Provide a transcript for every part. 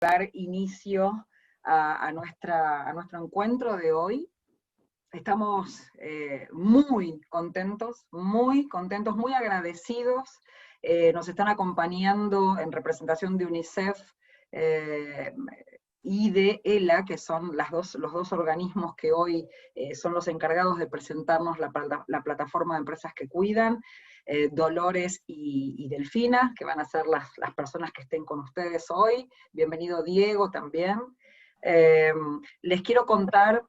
dar inicio a nuestro encuentro de hoy. Estamos muy contentos, muy agradecidos. Nos están acompañando en representación de UNICEF y de ELA, que son los dos organismos que hoy son los encargados de presentarnos la plataforma de empresas que cuidan, Dolores y Delfina, que van a ser las personas que estén con ustedes hoy. Bienvenido Diego también. Les quiero contar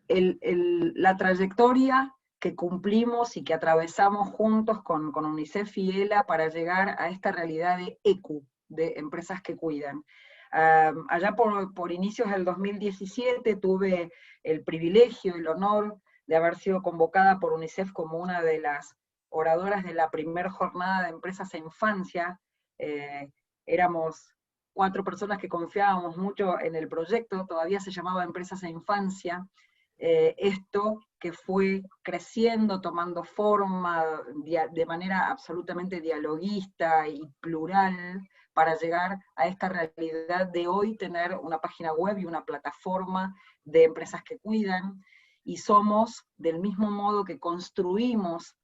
la trayectoria que cumplimos y que atravesamos juntos con UNICEF y ELA para llegar a esta realidad de ECU, de empresas que cuidan. Allá por inicios del 2017 tuve el privilegio y el honor de haber sido convocada por UNICEF como una de las oradoras de la primera jornada de empresas e infancia. Éramos 4 personas que confiábamos mucho en el proyecto, todavía se llamaba Empresas e Infancia. Esto que fue creciendo, tomando forma de manera absolutamente dialoguista y plural, para llegar a esta realidad de hoy tener una página web y una plataforma de empresas que cuidan, y somos, del mismo modo que construimos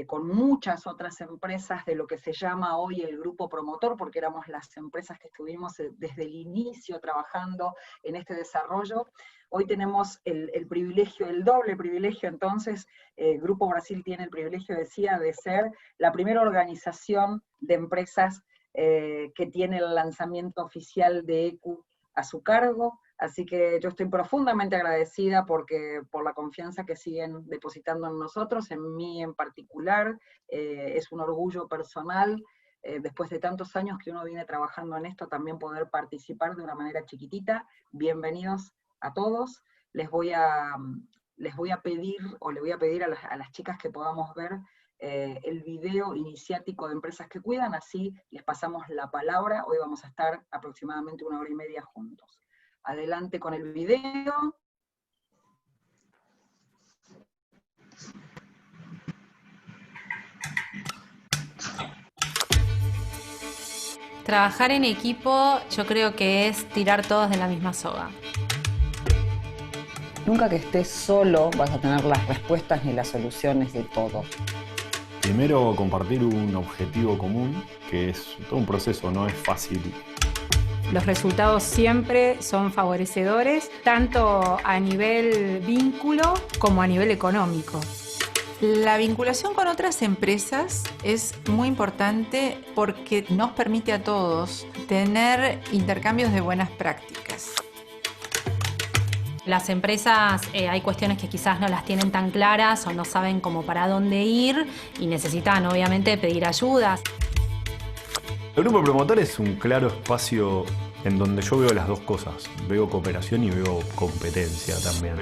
con muchas otras empresas de lo que se llama hoy el grupo promotor, porque éramos las empresas que estuvimos desde el inicio trabajando en este desarrollo. Hoy tenemos el privilegio, el doble privilegio, entonces, Grupo Brasil tiene el privilegio, decía, de ser la primera organización de empresas que tiene el lanzamiento oficial de ECU a su cargo, así que yo estoy profundamente agradecida por la confianza que siguen depositando en nosotros, en mí en particular. Es un orgullo personal, después de tantos años que uno viene trabajando en esto, también poder participar de una manera chiquitita. Bienvenidos a todos. Les voy a pedir, o le voy a pedir a las chicas que podamos ver el video iniciático de Empresas que Cuidan, así les pasamos la palabra. Hoy vamos a estar aproximadamente 1 hora y media juntos. Adelante con el video. Trabajar en equipo yo creo que es tirar todos de la misma soga. Nunca que estés solo vas a tener las respuestas ni las soluciones de todo. Primero, compartir un objetivo común, que es todo un proceso, no es fácil. Los resultados siempre son favorecedores, tanto a nivel vínculo como a nivel económico. La vinculación con otras empresas es muy importante porque nos permite a todos tener intercambios de buenas prácticas. Las empresas, hay cuestiones que quizás no las tienen tan claras o no saben cómo para dónde ir y necesitan obviamente pedir ayudas. El grupo promotor es un claro espacio en donde yo veo las dos cosas. Veo cooperación y veo competencia también.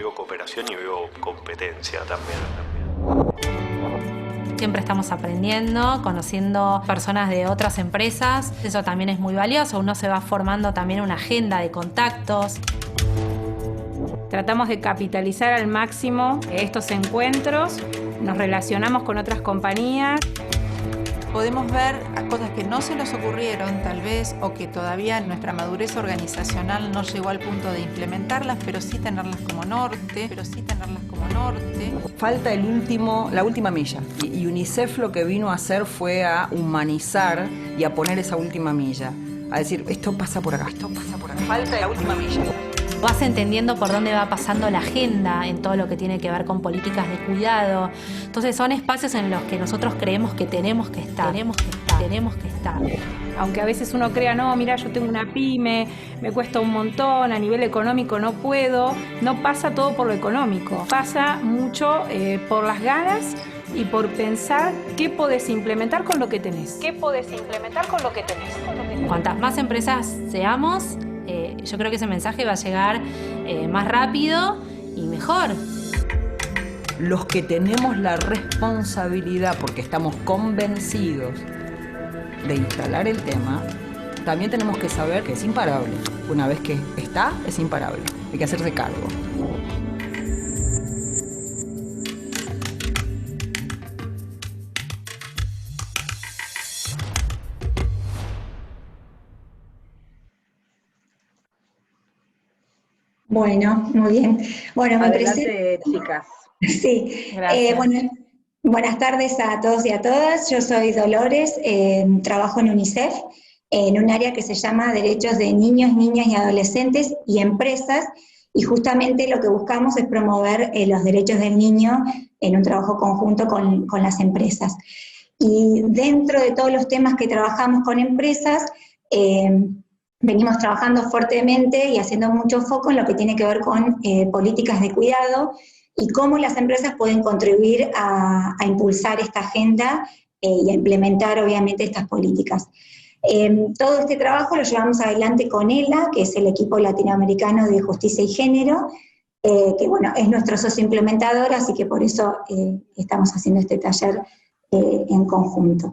Siempre estamos aprendiendo, conociendo personas de otras empresas. Eso también es muy valioso. Uno se va formando también una agenda de contactos. Tratamos de capitalizar al máximo estos encuentros, nos relacionamos con otras compañías. Podemos ver cosas que no se nos ocurrieron tal vez, o que todavía nuestra madurez organizacional no llegó al punto de implementarlas, pero sí tenerlas como norte. Falta la última milla. Y UNICEF lo que vino a hacer fue a humanizar y a poner esa última milla. A decir, esto pasa por acá. Falta la última milla. Vas entendiendo por dónde va pasando la agenda en todo lo que tiene que ver con políticas de cuidado. Entonces son espacios en los que nosotros creemos que tenemos que estar. Aunque a veces uno crea, no, mira, yo tengo una pyme, me cuesta un montón, a nivel económico no puedo. No pasa todo por lo económico, pasa mucho por las ganas y por pensar qué podés implementar con lo que tenés. Cuantas más empresas seamos, yo creo que ese mensaje va a llegar más rápido y mejor. Los que tenemos la responsabilidad, porque estamos convencidos de instalar el tema, también tenemos que saber que es imparable. Una vez que está, es imparable. Hay que hacerse cargo. Bueno, muy bien. Bueno, me presento. Adelante, chicas. Sí, Gracias. bueno, buenas tardes a todos y a todas. Yo soy Dolores, trabajo en UNICEF, en un área que se llama Derechos de Niños, Niñas y Adolescentes y Empresas, y justamente lo que buscamos es promover los derechos del niño en un trabajo conjunto con las empresas. Y dentro de todos los temas que trabajamos con empresas, venimos trabajando fuertemente y haciendo mucho foco en lo que tiene que ver con políticas de cuidado y cómo las empresas pueden contribuir a impulsar esta agenda y a implementar obviamente estas políticas. Todo este trabajo lo llevamos adelante con ELA, que es el equipo latinoamericano de justicia y género, que bueno, es nuestro socio implementador, así que por eso estamos haciendo este taller en conjunto.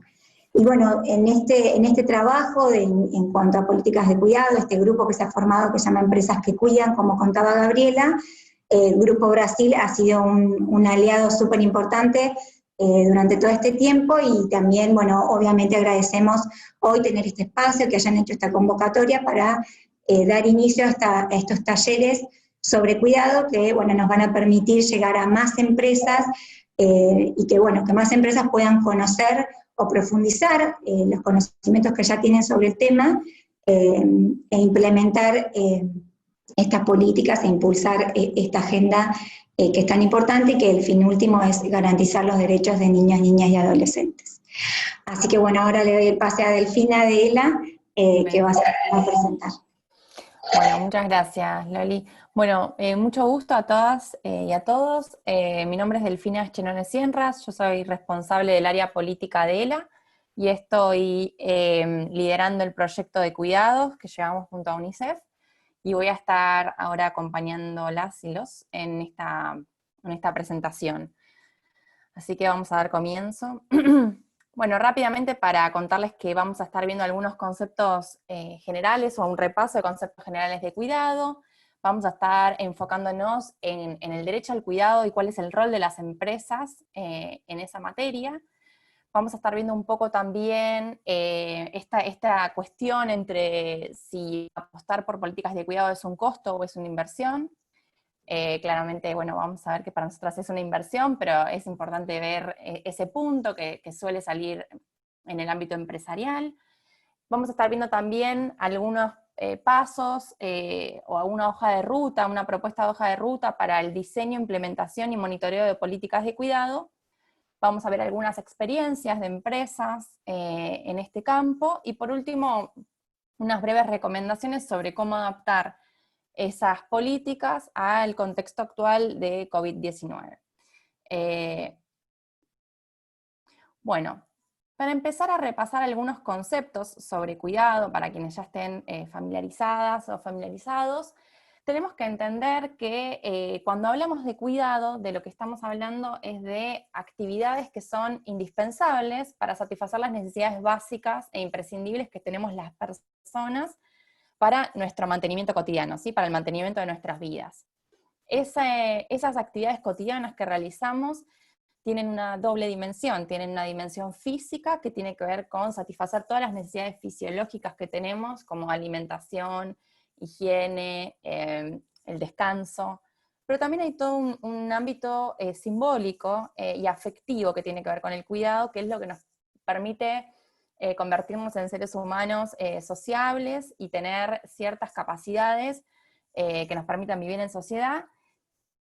Y bueno, en este trabajo en cuanto a políticas de cuidado, este grupo que se ha formado que se llama Empresas que Cuidan, como contaba Gabriela, el Grupo Brasil ha sido un aliado súper importante durante todo este tiempo y también, bueno, obviamente agradecemos hoy tener este espacio, que hayan hecho esta convocatoria para dar inicio a estos talleres sobre cuidado que, bueno, nos van a permitir llegar a más empresas y que, bueno, que más empresas puedan conocer o profundizar los conocimientos que ya tienen sobre el tema e implementar estas políticas e impulsar esta agenda que es tan importante y que el fin último es garantizar los derechos de niños, niñas y adolescentes. Así que bueno, ahora le doy el pase a Delfina de ELA, que va a presentar. Bueno, muchas gracias, Loli. Bueno, mucho gusto a todas y a todos. Mi nombre es Delfina Schenone Sienras, yo soy responsable del área política de ELA y estoy liderando el proyecto de cuidados que llevamos junto a UNICEF y voy a estar ahora acompañándolas y los en esta presentación. Así que vamos a dar comienzo. Bueno, rápidamente para contarles que vamos a estar viendo algunos conceptos generales o un repaso de conceptos generales de cuidado. Vamos a estar enfocándonos en el derecho al cuidado y cuál es el rol de las empresas en esa materia. Vamos a estar viendo un poco también esta cuestión entre si apostar por políticas de cuidado es un costo o es una inversión. Claramente, bueno, vamos a ver que para nosotras es una inversión, pero es importante ver ese punto que suele salir en el ámbito empresarial. Vamos a estar viendo también algunos pasos o una hoja de ruta, una propuesta de hoja de ruta para el diseño, implementación y monitoreo de políticas de cuidado. Vamos a ver algunas experiencias de empresas en este campo, y por último, unas breves recomendaciones sobre cómo adaptar esas políticas al contexto actual de COVID-19. Bueno, para empezar a repasar algunos conceptos sobre cuidado, para quienes ya estén familiarizadas o familiarizados, tenemos que entender que cuando hablamos de cuidado, de lo que estamos hablando es de actividades que son indispensables para satisfacer las necesidades básicas e imprescindibles que tenemos las personas para nuestro mantenimiento cotidiano, ¿sí? Para el mantenimiento de nuestras vidas. Esas actividades cotidianas que realizamos tienen una doble dimensión, tienen una dimensión física que tiene que ver con satisfacer todas las necesidades fisiológicas que tenemos, como alimentación, higiene, el descanso, pero también hay todo un ámbito simbólico y afectivo que tiene que ver con el cuidado, que es lo que nos permite convertirnos en seres humanos sociables y tener ciertas capacidades que nos permitan vivir en sociedad.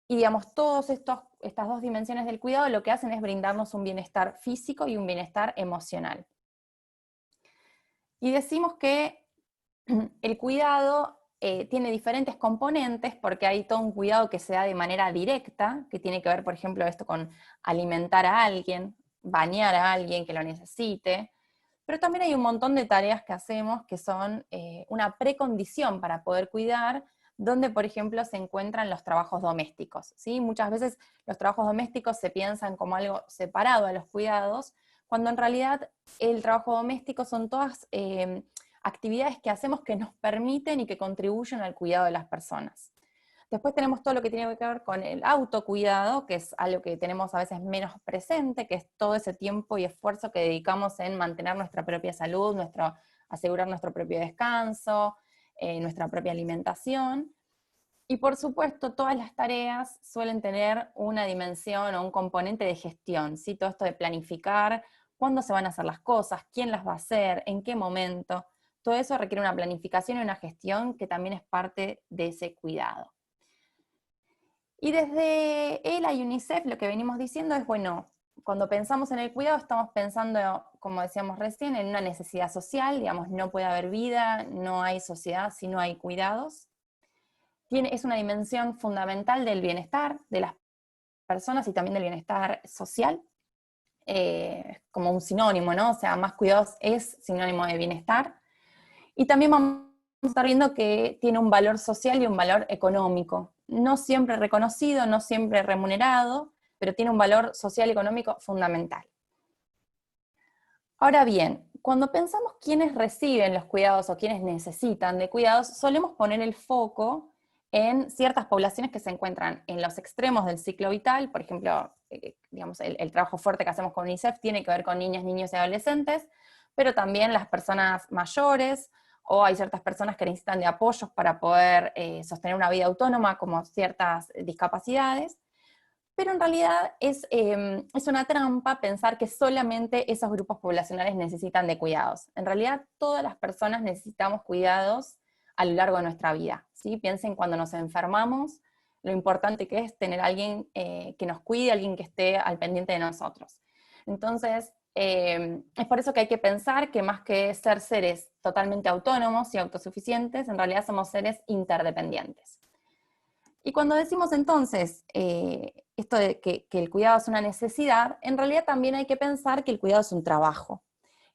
Y digamos, todas estas dos dimensiones del cuidado lo que hacen es brindarnos un bienestar físico y un bienestar emocional. Y decimos que el cuidado tiene diferentes componentes, porque hay todo un cuidado que se da de manera directa, que tiene que ver, por ejemplo, esto con alimentar a alguien, bañar a alguien que lo necesite, pero también hay un montón de tareas que hacemos que son una precondición para poder cuidar, donde, por ejemplo, se encuentran los trabajos domésticos, ¿sí? Muchas veces los trabajos domésticos se piensan como algo separado a los cuidados, cuando en realidad el trabajo doméstico son todas actividades que hacemos que nos permiten y que contribuyen al cuidado de las personas. Después tenemos todo lo que tiene que ver con el autocuidado, que es algo que tenemos a veces menos presente, que es todo ese tiempo y esfuerzo que dedicamos en mantener nuestra propia salud, asegurar nuestro propio descanso, nuestra propia alimentación. Y por supuesto, todas las tareas suelen tener una dimensión o un componente de gestión, ¿sí? Todo esto de planificar, cuándo se van a hacer las cosas, quién las va a hacer, en qué momento. Todo eso requiere una planificación y una gestión que también es parte de ese cuidado. Y desde ELA y UNICEF lo que venimos diciendo es, bueno, cuando pensamos en el cuidado estamos pensando, como decíamos recién, en una necesidad social, digamos, no puede haber vida, no hay sociedad si no hay cuidados. Es una dimensión fundamental del bienestar de las personas y también del bienestar social, como un sinónimo, ¿no? O sea, más cuidados es sinónimo de bienestar. Y también vamos a estar viendo que tiene un valor social y un valor económico, no siempre reconocido, no siempre remunerado, pero tiene un valor social y económico fundamental. Ahora bien, cuando pensamos quiénes reciben los cuidados o quiénes necesitan de cuidados, solemos poner el foco en ciertas poblaciones que se encuentran en los extremos del ciclo vital. Por ejemplo, digamos, el trabajo fuerte que hacemos con UNICEF tiene que ver con niñas, niños y adolescentes, pero también las personas mayores, o hay ciertas personas que necesitan de apoyos para poder sostener una vida autónoma, como ciertas discapacidades. Pero en realidad es una trampa pensar que solamente esos grupos poblacionales necesitan de cuidados. En realidad todas las personas necesitamos cuidados a lo largo de nuestra vida, ¿sí? Piensen cuando nos enfermamos, lo importante que es tener a alguien que nos cuide, alguien que esté al pendiente de nosotros. Entonces, es por eso que hay que pensar que más que ser seres totalmente autónomos y autosuficientes, en realidad somos seres interdependientes. Y cuando decimos entonces esto de que el cuidado es una necesidad, en realidad también hay que pensar que el cuidado es un trabajo.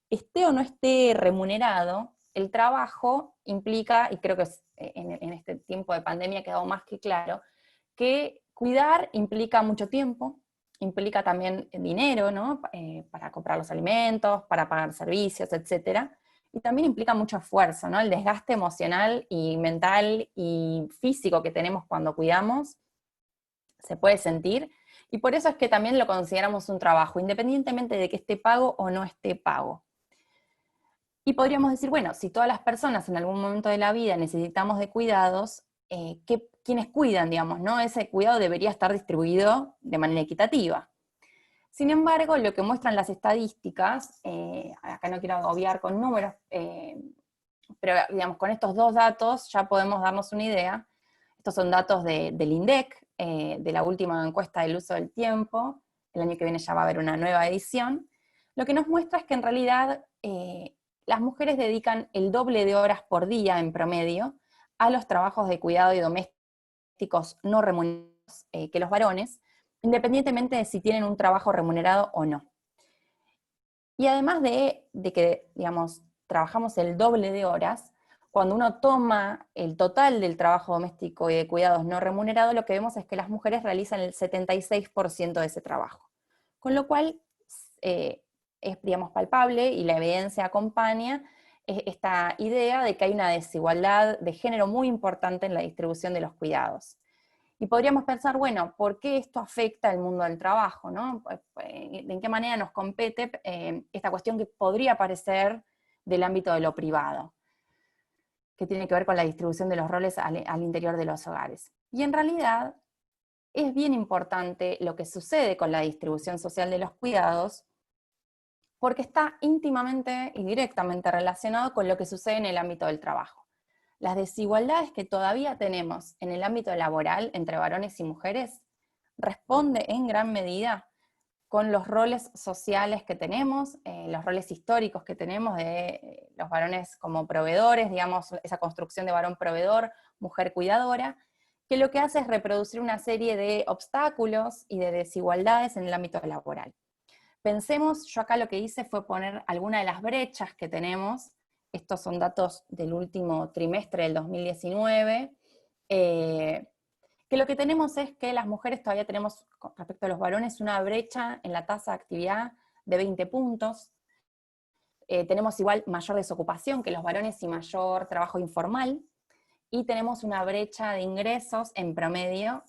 Esté o no esté remunerado, el trabajo implica, y creo que en este tiempo de pandemia ha quedado más que claro, que cuidar implica mucho tiempo, implica también dinero, ¿no? Para comprar los alimentos, para pagar servicios, etc. Y también implica mucho esfuerzo, ¿no? El desgaste emocional y mental y físico que tenemos cuando cuidamos se puede sentir, y por eso es que también lo consideramos un trabajo, independientemente de que esté pago o no esté pago. Y podríamos decir, bueno, si todas las personas en algún momento de la vida necesitamos de cuidados, ¿quiénes cuidan, digamos, ¿no? Ese cuidado debería estar distribuido de manera equitativa. Sin embargo, lo que muestran las estadísticas, acá no quiero agobiar con números, pero digamos, con estos dos datos ya podemos darnos una idea. Estos son datos del INDEC, de la última encuesta del uso del tiempo. El año que viene ya va a haber una nueva edición. Lo que nos muestra es que en realidad las mujeres dedican el doble de horas por día en promedio a los trabajos de cuidado y domésticos no remunerados que los varones, independientemente de si tienen un trabajo remunerado o no. Y además de que, digamos, trabajamos el doble de horas, cuando uno toma el total del trabajo doméstico y de cuidados no remunerado, lo que vemos es que las mujeres realizan el 76% de ese trabajo. Con lo cual, es, digamos, palpable, y la evidencia acompaña esta idea de que hay una desigualdad de género muy importante en la distribución de los cuidados. Y podríamos pensar, bueno, ¿por qué esto afecta al mundo del trabajo, ¿no? ¿En qué manera nos compete esta cuestión que podría parecer del ámbito de lo privado, que tiene que ver con la distribución de los roles al interior de los hogares? Y en realidad es bien importante lo que sucede con la distribución social de los cuidados, porque está íntimamente y directamente relacionado con lo que sucede en el ámbito del trabajo. Las desigualdades que todavía tenemos en el ámbito laboral entre varones y mujeres responde en gran medida con los roles sociales que tenemos, los roles históricos que tenemos de los varones como proveedores, digamos, esa construcción de varón proveedor, mujer cuidadora, que lo que hace es reproducir una serie de obstáculos y de desigualdades en el ámbito laboral. Pensemos, yo acá lo que hice fue poner algunas de las brechas que tenemos. Estos son datos del último trimestre del 2019, que lo que tenemos es que las mujeres todavía tenemos, respecto a los varones, una brecha en la tasa de actividad de 20 puntos. Tenemos igual mayor desocupación que los varones y mayor trabajo informal, y tenemos una brecha de ingresos en promedio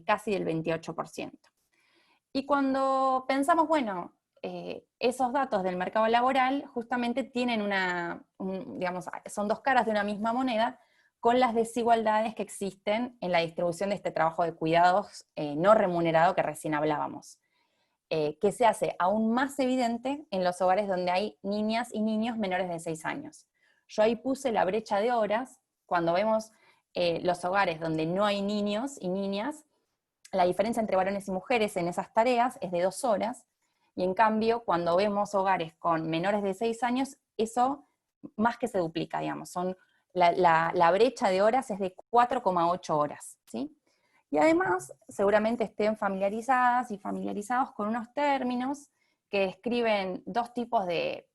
casi del 28%. Y cuando pensamos, bueno, esos datos del mercado laboral justamente tienen digamos, son dos caras de una misma moneda, con las desigualdades que existen en la distribución de este trabajo de cuidados no remunerado que recién hablábamos, que se hace aún más evidente en los hogares donde hay niñas y niños menores de 6 años. Yo ahí puse la brecha de horas. Cuando vemos los hogares donde no hay niños y niñas, la diferencia entre varones y mujeres en esas tareas es de 2 horas, y en cambio, cuando vemos hogares con menores de 6 años, eso más que se duplica, digamos. La brecha de horas es de 4,8 horas, ¿sí? Y además, seguramente estén familiarizadas y familiarizados con unos términos que describen 2 tipos de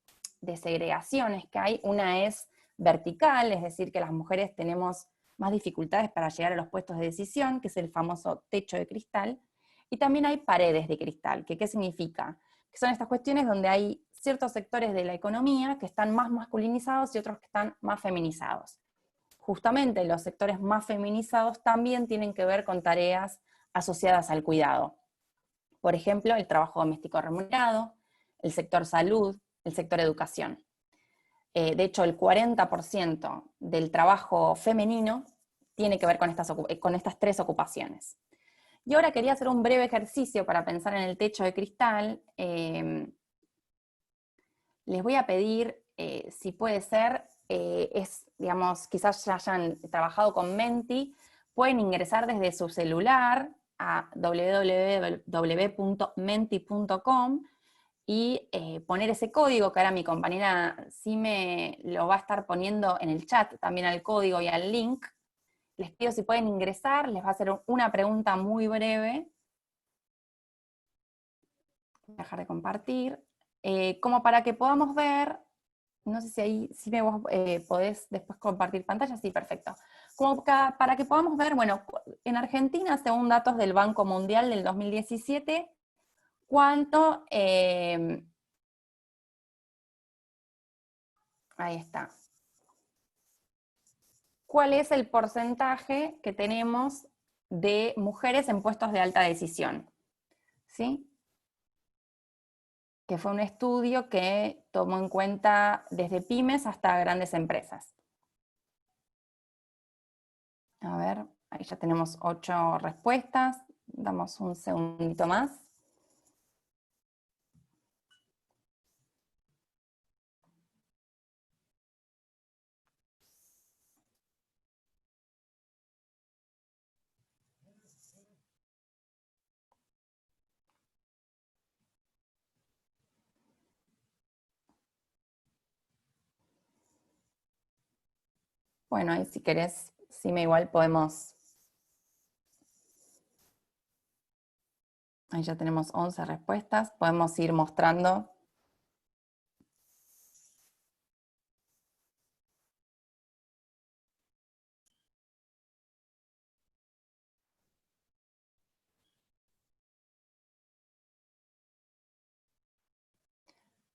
segregaciones que hay. Una es vertical, es decir, que las mujeres tenemos más dificultades para llegar a los puestos de decisión, que es el famoso techo de cristal, y también hay paredes de cristal, que ¿qué significa? Que son estas cuestiones donde hay ciertos sectores de la economía que están más masculinizados y otros que están más feminizados. Justamente los sectores más feminizados también tienen que ver con tareas asociadas al cuidado. Por ejemplo, el trabajo doméstico remunerado, el sector salud, el sector educación. De hecho, el 40% del trabajo femenino tiene que ver con estas 3 ocupaciones. Y ahora quería hacer un breve ejercicio para pensar en el techo de cristal. Les voy a pedir, si puede ser, digamos, quizás ya hayan trabajado con Menti, pueden ingresar desde su celular a www.menti.com y poner ese código, que ahora mi compañera sí me lo va a estar poniendo en el chat, también al código y al link. Les pido si pueden ingresar, les va a hacer una pregunta muy breve. Voy a dejar de compartir. Como para que podamos ver, no sé si ahí si me podés después compartir pantalla, sí, perfecto. Como para que podamos ver, bueno, en Argentina, según datos del Banco Mundial del 2017, ¿cuánto? Ahí está. ¿Cuál es el porcentaje que tenemos de mujeres en puestos de alta decisión? ¿Sí? Que fue un estudio que tomó en cuenta desde pymes hasta grandes empresas. A ver, ahí ya tenemos 8 respuestas. Damos un segundito más. Bueno, ahí si querés, Sime, igual podemos... Ahí ya tenemos 11 respuestas, podemos ir mostrando.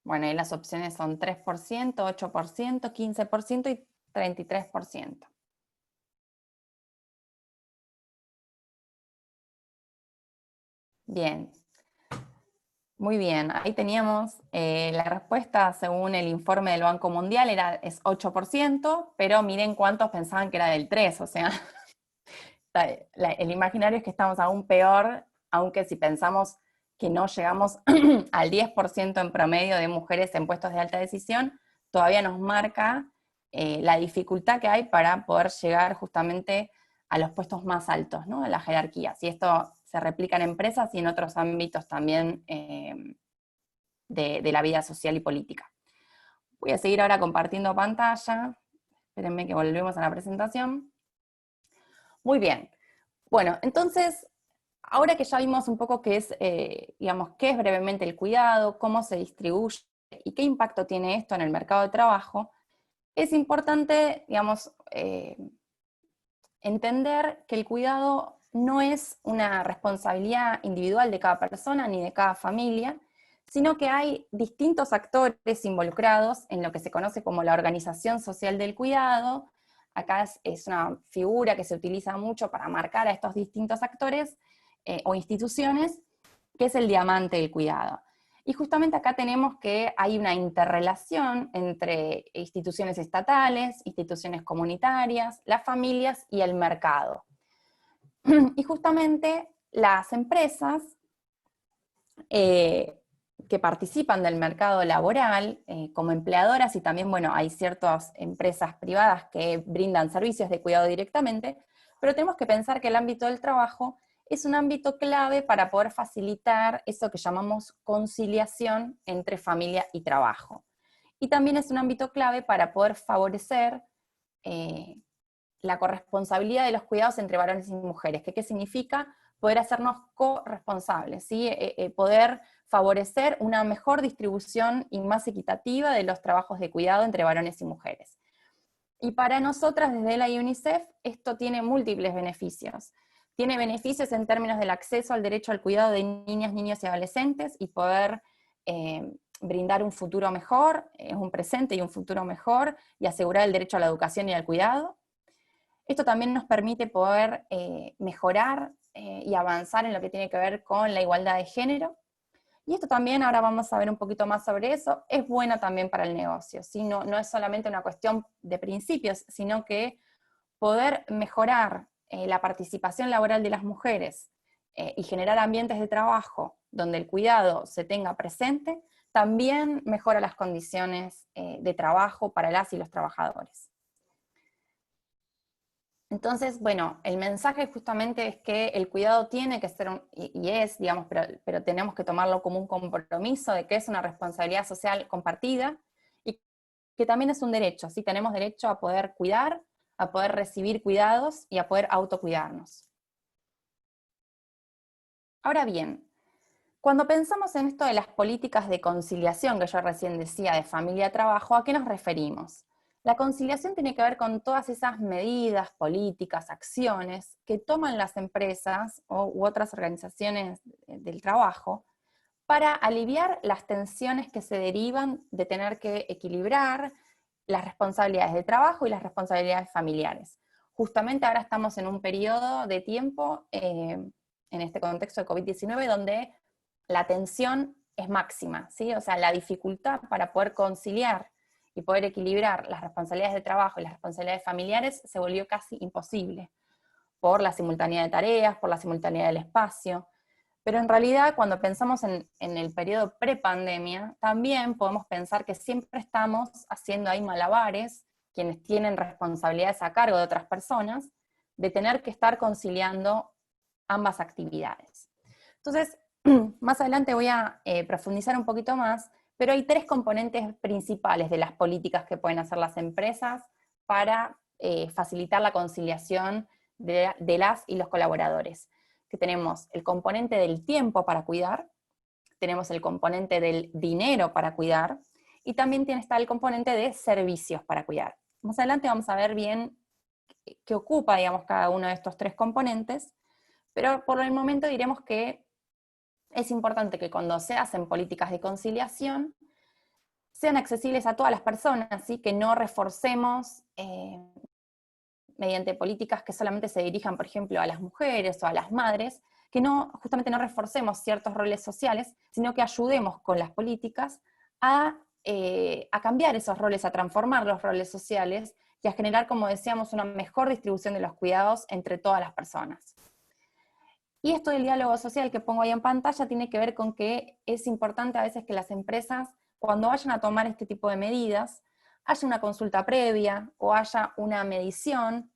Bueno, ahí las opciones son 3%, 8%, 15% y 33%. Bien. Muy bien, ahí teníamos la respuesta según el informe del Banco Mundial, es 8%, pero miren cuántos pensaban que era del 3%, o sea, el imaginario es que estamos aún peor, aunque si pensamos que no llegamos al 10% en promedio de mujeres en puestos de alta decisión, todavía nos marca la dificultad que hay para poder llegar justamente a los puestos más altos, ¿no? A las jerarquías. Y esto se replica en empresas y en otros ámbitos también de la vida social y política. Voy a seguir ahora compartiendo pantalla. Espérenme que volvemos a la presentación. Muy bien. Bueno, entonces, ahora que ya vimos un poco qué es, digamos, qué es brevemente el cuidado, cómo se distribuye y qué impacto tiene esto en el mercado de trabajo, es importante, digamos, entender que el cuidado no es una responsabilidad individual de cada persona ni de cada familia, sino que hay distintos actores involucrados en lo que se conoce como la organización social del cuidado. Acá es una figura que se utiliza mucho para marcar a estos distintos actores o instituciones, que es el diamante del cuidado. Y justamente acá tenemos que hay una interrelación entre instituciones estatales, instituciones comunitarias, las familias y el mercado. Y justamente las empresas que participan del mercado laboral como empleadoras, y también, bueno, hay ciertas empresas privadas que brindan servicios de cuidado directamente, pero tenemos que pensar que el ámbito del trabajo es un ámbito clave para poder facilitar eso que llamamos conciliación entre familia y trabajo. Y también es un ámbito clave para poder favorecer la corresponsabilidad de los cuidados entre varones y mujeres. ¿Qué significa? Poder hacernos corresponsables, ¿sí? Poder favorecer una mejor distribución y más equitativa de los trabajos de cuidado entre varones y mujeres. Y para nosotras, desde la UNICEF, esto tiene múltiples beneficios. Tiene beneficios en términos del acceso al derecho al cuidado de niñas, niños y adolescentes, y poder brindar un futuro mejor, un presente y un futuro mejor, y asegurar el derecho a la educación y al cuidado. Esto también nos permite poder mejorar y avanzar en lo que tiene que ver con la igualdad de género. Y esto también, ahora vamos a ver un poquito más sobre eso, es bueno también para el negocio, ¿sí? No es solamente una cuestión de principios, sino que poder mejorar la participación laboral de las mujeres y generar ambientes de trabajo donde el cuidado se tenga presente, también mejora las condiciones de trabajo para las y los trabajadores. Entonces, bueno, el mensaje justamente es que el cuidado tiene que ser, y es, digamos, pero tenemos que tomarlo como un compromiso de que es una responsabilidad social compartida, y que también es un derecho, ¿sí? Tenemos derecho a poder cuidar, a poder recibir cuidados y a poder autocuidarnos. Ahora bien, cuando pensamos en esto de las políticas de conciliación que yo recién decía, de familia-trabajo, ¿a qué nos referimos? La conciliación tiene que ver con todas esas medidas, políticas, acciones que toman las empresas u otras organizaciones del trabajo para aliviar las tensiones que se derivan de tener que equilibrar las responsabilidades de trabajo y las responsabilidades familiares. Justamente ahora estamos en un periodo de tiempo, en este contexto de COVID-19, donde la tensión es máxima, ¿sí? O sea, la dificultad para poder conciliar y poder equilibrar las responsabilidades de trabajo y las responsabilidades familiares se volvió casi imposible, por la simultaneidad de tareas, por la simultaneidad del espacio. Pero en realidad, cuando pensamos en el periodo prepandemia, también podemos pensar que siempre estamos haciendo ahí malabares, quienes tienen responsabilidades a cargo de otras personas, de tener que estar conciliando ambas actividades. Entonces, más adelante voy a profundizar un poquito más, pero hay tres componentes principales de las políticas que pueden hacer las empresas para facilitar la conciliación de las y los colaboradores. Que tenemos el componente del tiempo para cuidar, tenemos el componente del dinero para cuidar, y también está el componente de servicios para cuidar. Más adelante vamos a ver bien qué ocupa, digamos, cada uno de estos tres componentes, pero por el momento diremos que es importante que cuando se hacen políticas de conciliación sean accesibles a todas las personas, ¿sí? Que no reforcemos mediante políticas que solamente se dirijan, por ejemplo, a las mujeres o a las madres, que justamente no reforcemos ciertos roles sociales, sino que ayudemos con las políticas a cambiar esos roles, a transformar los roles sociales y a generar, como decíamos, una mejor distribución de los cuidados entre todas las personas. Y esto del diálogo social que pongo ahí en pantalla tiene que ver con que es importante a veces que las empresas, cuando vayan a tomar este tipo de medidas, haya una consulta previa o haya una medición,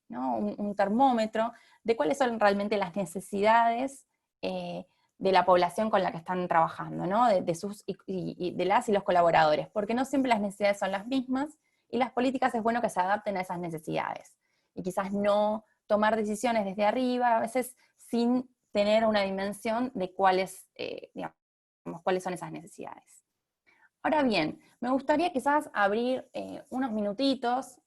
¿no? un termómetro, de cuáles son realmente las necesidades de la población con la que están trabajando, ¿no? de las y los colaboradores, porque no siempre las necesidades son las mismas, y las políticas es bueno que se adapten a esas necesidades, y quizás no tomar decisiones desde arriba, a veces sin tener una dimensión de cuáles son esas necesidades. Ahora bien, me gustaría quizás abrir unos minutitos,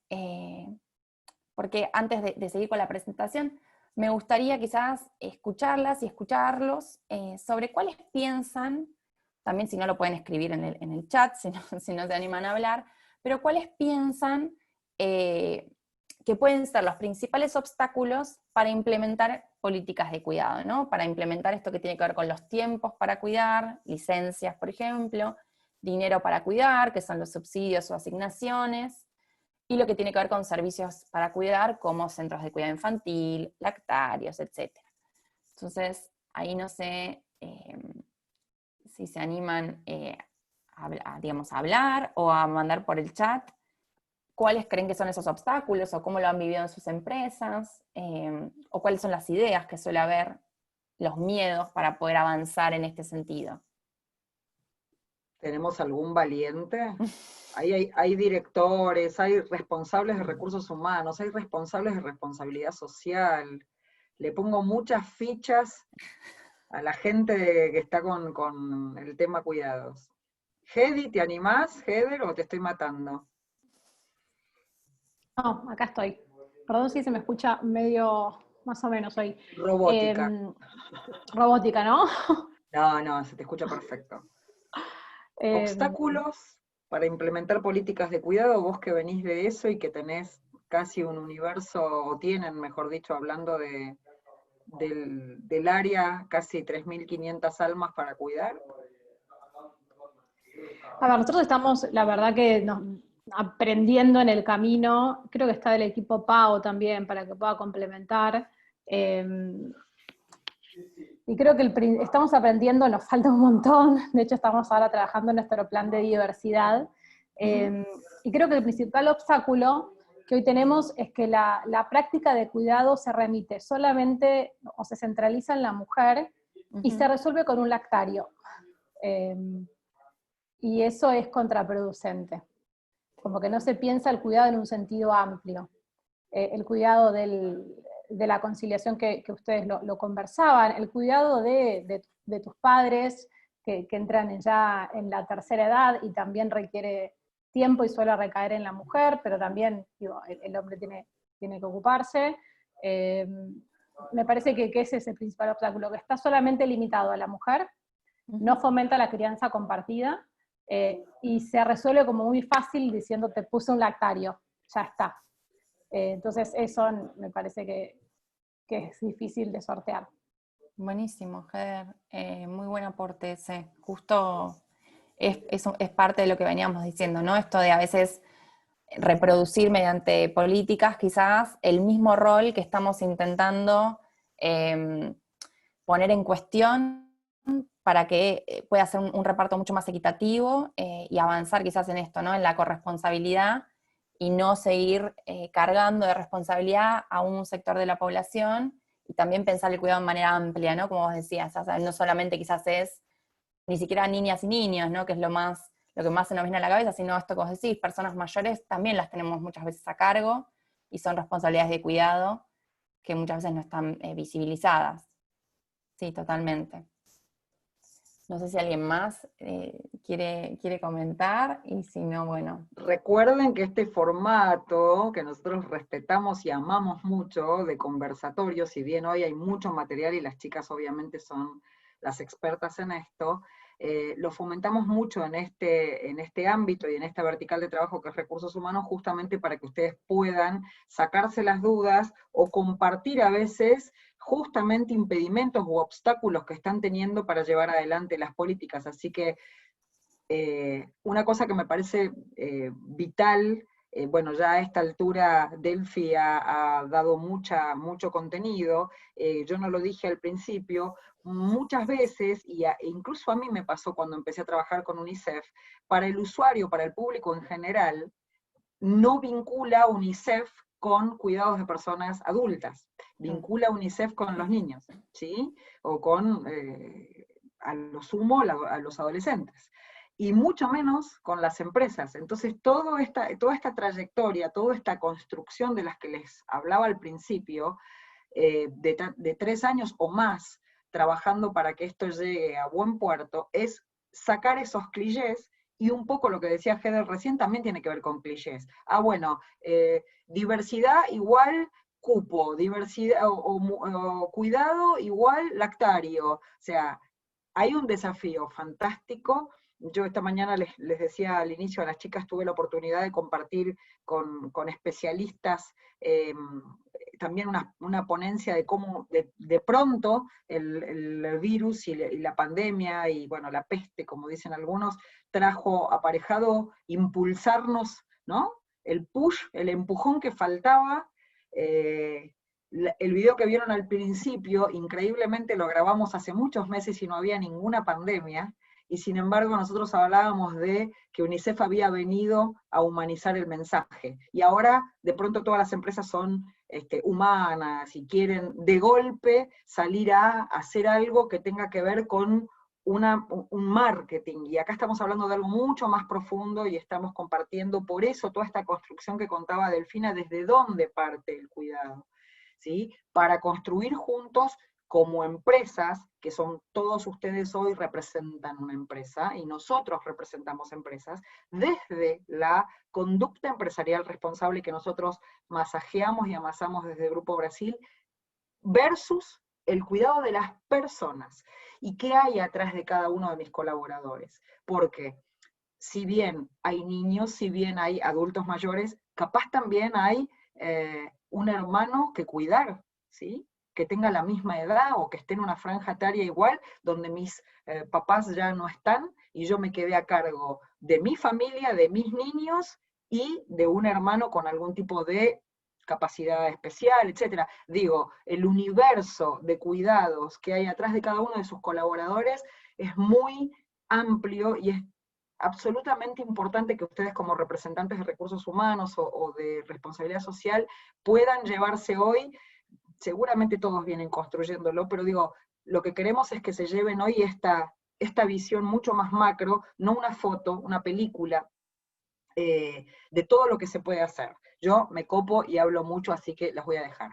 porque antes de seguir con la presentación, me gustaría quizás escucharlas y escucharlos sobre cuáles piensan, también si no lo pueden escribir en el chat, si no se animan a hablar, pero cuáles piensan que que pueden ser los principales obstáculos para implementar políticas de cuidado, ¿no? Para implementar esto que tiene que ver con los tiempos para cuidar, licencias, por ejemplo, dinero para cuidar, que son los subsidios o asignaciones, y lo que tiene que ver con servicios para cuidar, como centros de cuidado infantil, lactarios, etc. Entonces, ahí no sé si se animan digamos, a hablar o a mandar por el chat cuáles creen que son esos obstáculos, o cómo lo han vivido en sus empresas, o cuáles son las ideas que suele haber, los miedos para poder avanzar en este sentido. ¿Tenemos algún valiente? Hay directores, hay responsables de recursos humanos, hay responsables de responsabilidad social. Le pongo muchas fichas a la gente que está con el tema cuidados. Hedy, ¿te animás, Heder, o te estoy matando? No, acá estoy. Perdón si se me escucha medio, más o menos hoy. Robótica. Robótica, ¿no? No, se te escucha perfecto. ¿Obstáculos para implementar políticas de cuidado? Vos que venís de eso y que tenés casi un universo, o tienen, mejor dicho, hablando del área, casi 3.500 almas para cuidar. A ver, nosotros estamos, la verdad que aprendiendo en el camino. Creo que está el equipo PAO también para que pueda complementar. Y creo que estamos aprendiendo, nos falta un montón. De hecho, estamos ahora trabajando en nuestro plan de diversidad. Y creo que el principal obstáculo que hoy tenemos es que la práctica de cuidado se remite solamente, o se centraliza en la mujer, y se resuelve con un lactario. Y eso es contraproducente. Como que no se piensa el cuidado en un sentido amplio. El cuidado de la conciliación que ustedes lo conversaban, el cuidado de tus padres que entran ya en la tercera edad y también requiere tiempo y suele recaer en la mujer, pero también el hombre tiene que ocuparse. Me parece que ese es el principal obstáculo, que está solamente limitado a la mujer, no fomenta la crianza compartida, y se resuelve como muy fácil diciendo te puse un lactario, ya está. Entonces eso me parece que es difícil de sortear. Buenísimo, Heder. Muy buen aporte ese. Justo es parte de lo que veníamos diciendo, ¿no? Esto de a veces reproducir mediante políticas quizás el mismo rol que estamos intentando poner en cuestión para que pueda ser un reparto mucho más equitativo y avanzar quizás en esto, ¿no? En la corresponsabilidad, y no seguir cargando de responsabilidad a un sector de la población, y también pensar el cuidado de manera amplia, ¿no? Como vos decías, o sea, no solamente quizás es ni siquiera niñas y niños, ¿no? Que es lo que más se nos viene a la cabeza, sino esto que vos decís, personas mayores también las tenemos muchas veces a cargo, y son responsabilidades de cuidado que muchas veces no están visibilizadas. Sí, totalmente. No sé si alguien más quiere comentar, y si no, bueno. Recuerden que este formato, que nosotros respetamos y amamos mucho, de conversatorio, si bien hoy hay mucho material y las chicas obviamente son las expertas en esto, lo fomentamos mucho en este ámbito y en esta vertical de trabajo que es recursos humanos, justamente para que ustedes puedan sacarse las dudas o compartir a veces justamente impedimentos u obstáculos que están teniendo para llevar adelante las políticas. Así que una cosa que me parece vital, bueno, ya a esta altura Delphi ha dado mucho contenido, yo no lo dije al principio, muchas veces, incluso a mí me pasó cuando empecé a trabajar con UNICEF, para el usuario, para el público en general, no vincula UNICEF con cuidados de personas adultas, vincula UNICEF con los niños, ¿sí? O con, a lo sumo, a los adolescentes. Y mucho menos con las empresas. Entonces toda esta trayectoria, toda esta construcción de las que les hablaba al principio, de 3 años o más trabajando para que esto llegue a buen puerto, es sacar esos clichés, y un poco lo que decía Heder recién también tiene que ver con clichés. Bueno, diversidad igual cupo, diversidad o cuidado igual lactario. O sea, hay un desafío fantástico yo esta mañana les decía al inicio a las chicas, tuve la oportunidad de compartir con especialistas también una ponencia de cómo de pronto el virus y la pandemia y bueno, la peste, como dicen algunos, trajo aparejado impulsarnos, ¿no? El push, el empujón que faltaba. El video que vieron al principio, increíblemente lo grabamos hace muchos meses y no había ninguna pandemia, y sin embargo nosotros hablábamos de que UNICEF había venido a humanizar el mensaje, y ahora de pronto todas las empresas son humanas y quieren de golpe salir a hacer algo que tenga que ver con un marketing, y acá estamos hablando de algo mucho más profundo y estamos compartiendo por eso toda esta construcción que contaba Delfina, desde dónde parte el cuidado, ¿sí? Para construir juntos como empresas, que son todos ustedes hoy representan una empresa, y nosotros representamos empresas, desde la conducta empresarial responsable que nosotros masajeamos y amasamos desde Grupo Brasil, versus el cuidado de las personas. ¿Y qué hay atrás de cada uno de mis colaboradores? Porque si bien hay niños, si bien hay adultos mayores, capaz también hay un hermano que cuidar, ¿sí? Que tenga la misma edad o que esté en una franja etaria igual, donde mis papás ya no están y yo me quedé a cargo de mi familia, de mis niños y de un hermano con algún tipo de capacidad especial, etc. Digo, el universo de cuidados que hay atrás de cada uno de sus colaboradores es muy amplio y es absolutamente importante que ustedes como representantes de recursos humanos o de responsabilidad social puedan llevarse hoy. Seguramente todos vienen construyéndolo, pero digo, lo que queremos es que se lleven hoy esta visión mucho más macro, no una foto, una película, de todo lo que se puede hacer. Yo me copo y hablo mucho, así que las voy a dejar.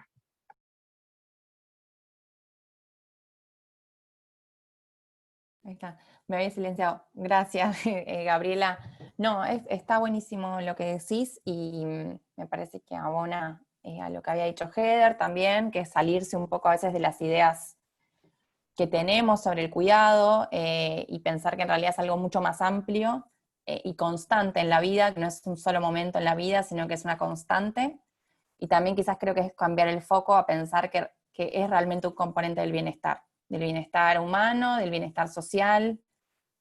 Ahí está, me había silenciado. Gracias, Gabriela. No, está buenísimo lo que decís y me parece que abona a lo que había dicho Heather también, que es salirse un poco a veces de las ideas que tenemos sobre el cuidado y pensar que en realidad es algo mucho más amplio y constante en la vida, que no es un solo momento en la vida, sino que es una constante. Y también quizás creo que es cambiar el foco a pensar que es realmente un componente del bienestar humano, del bienestar social,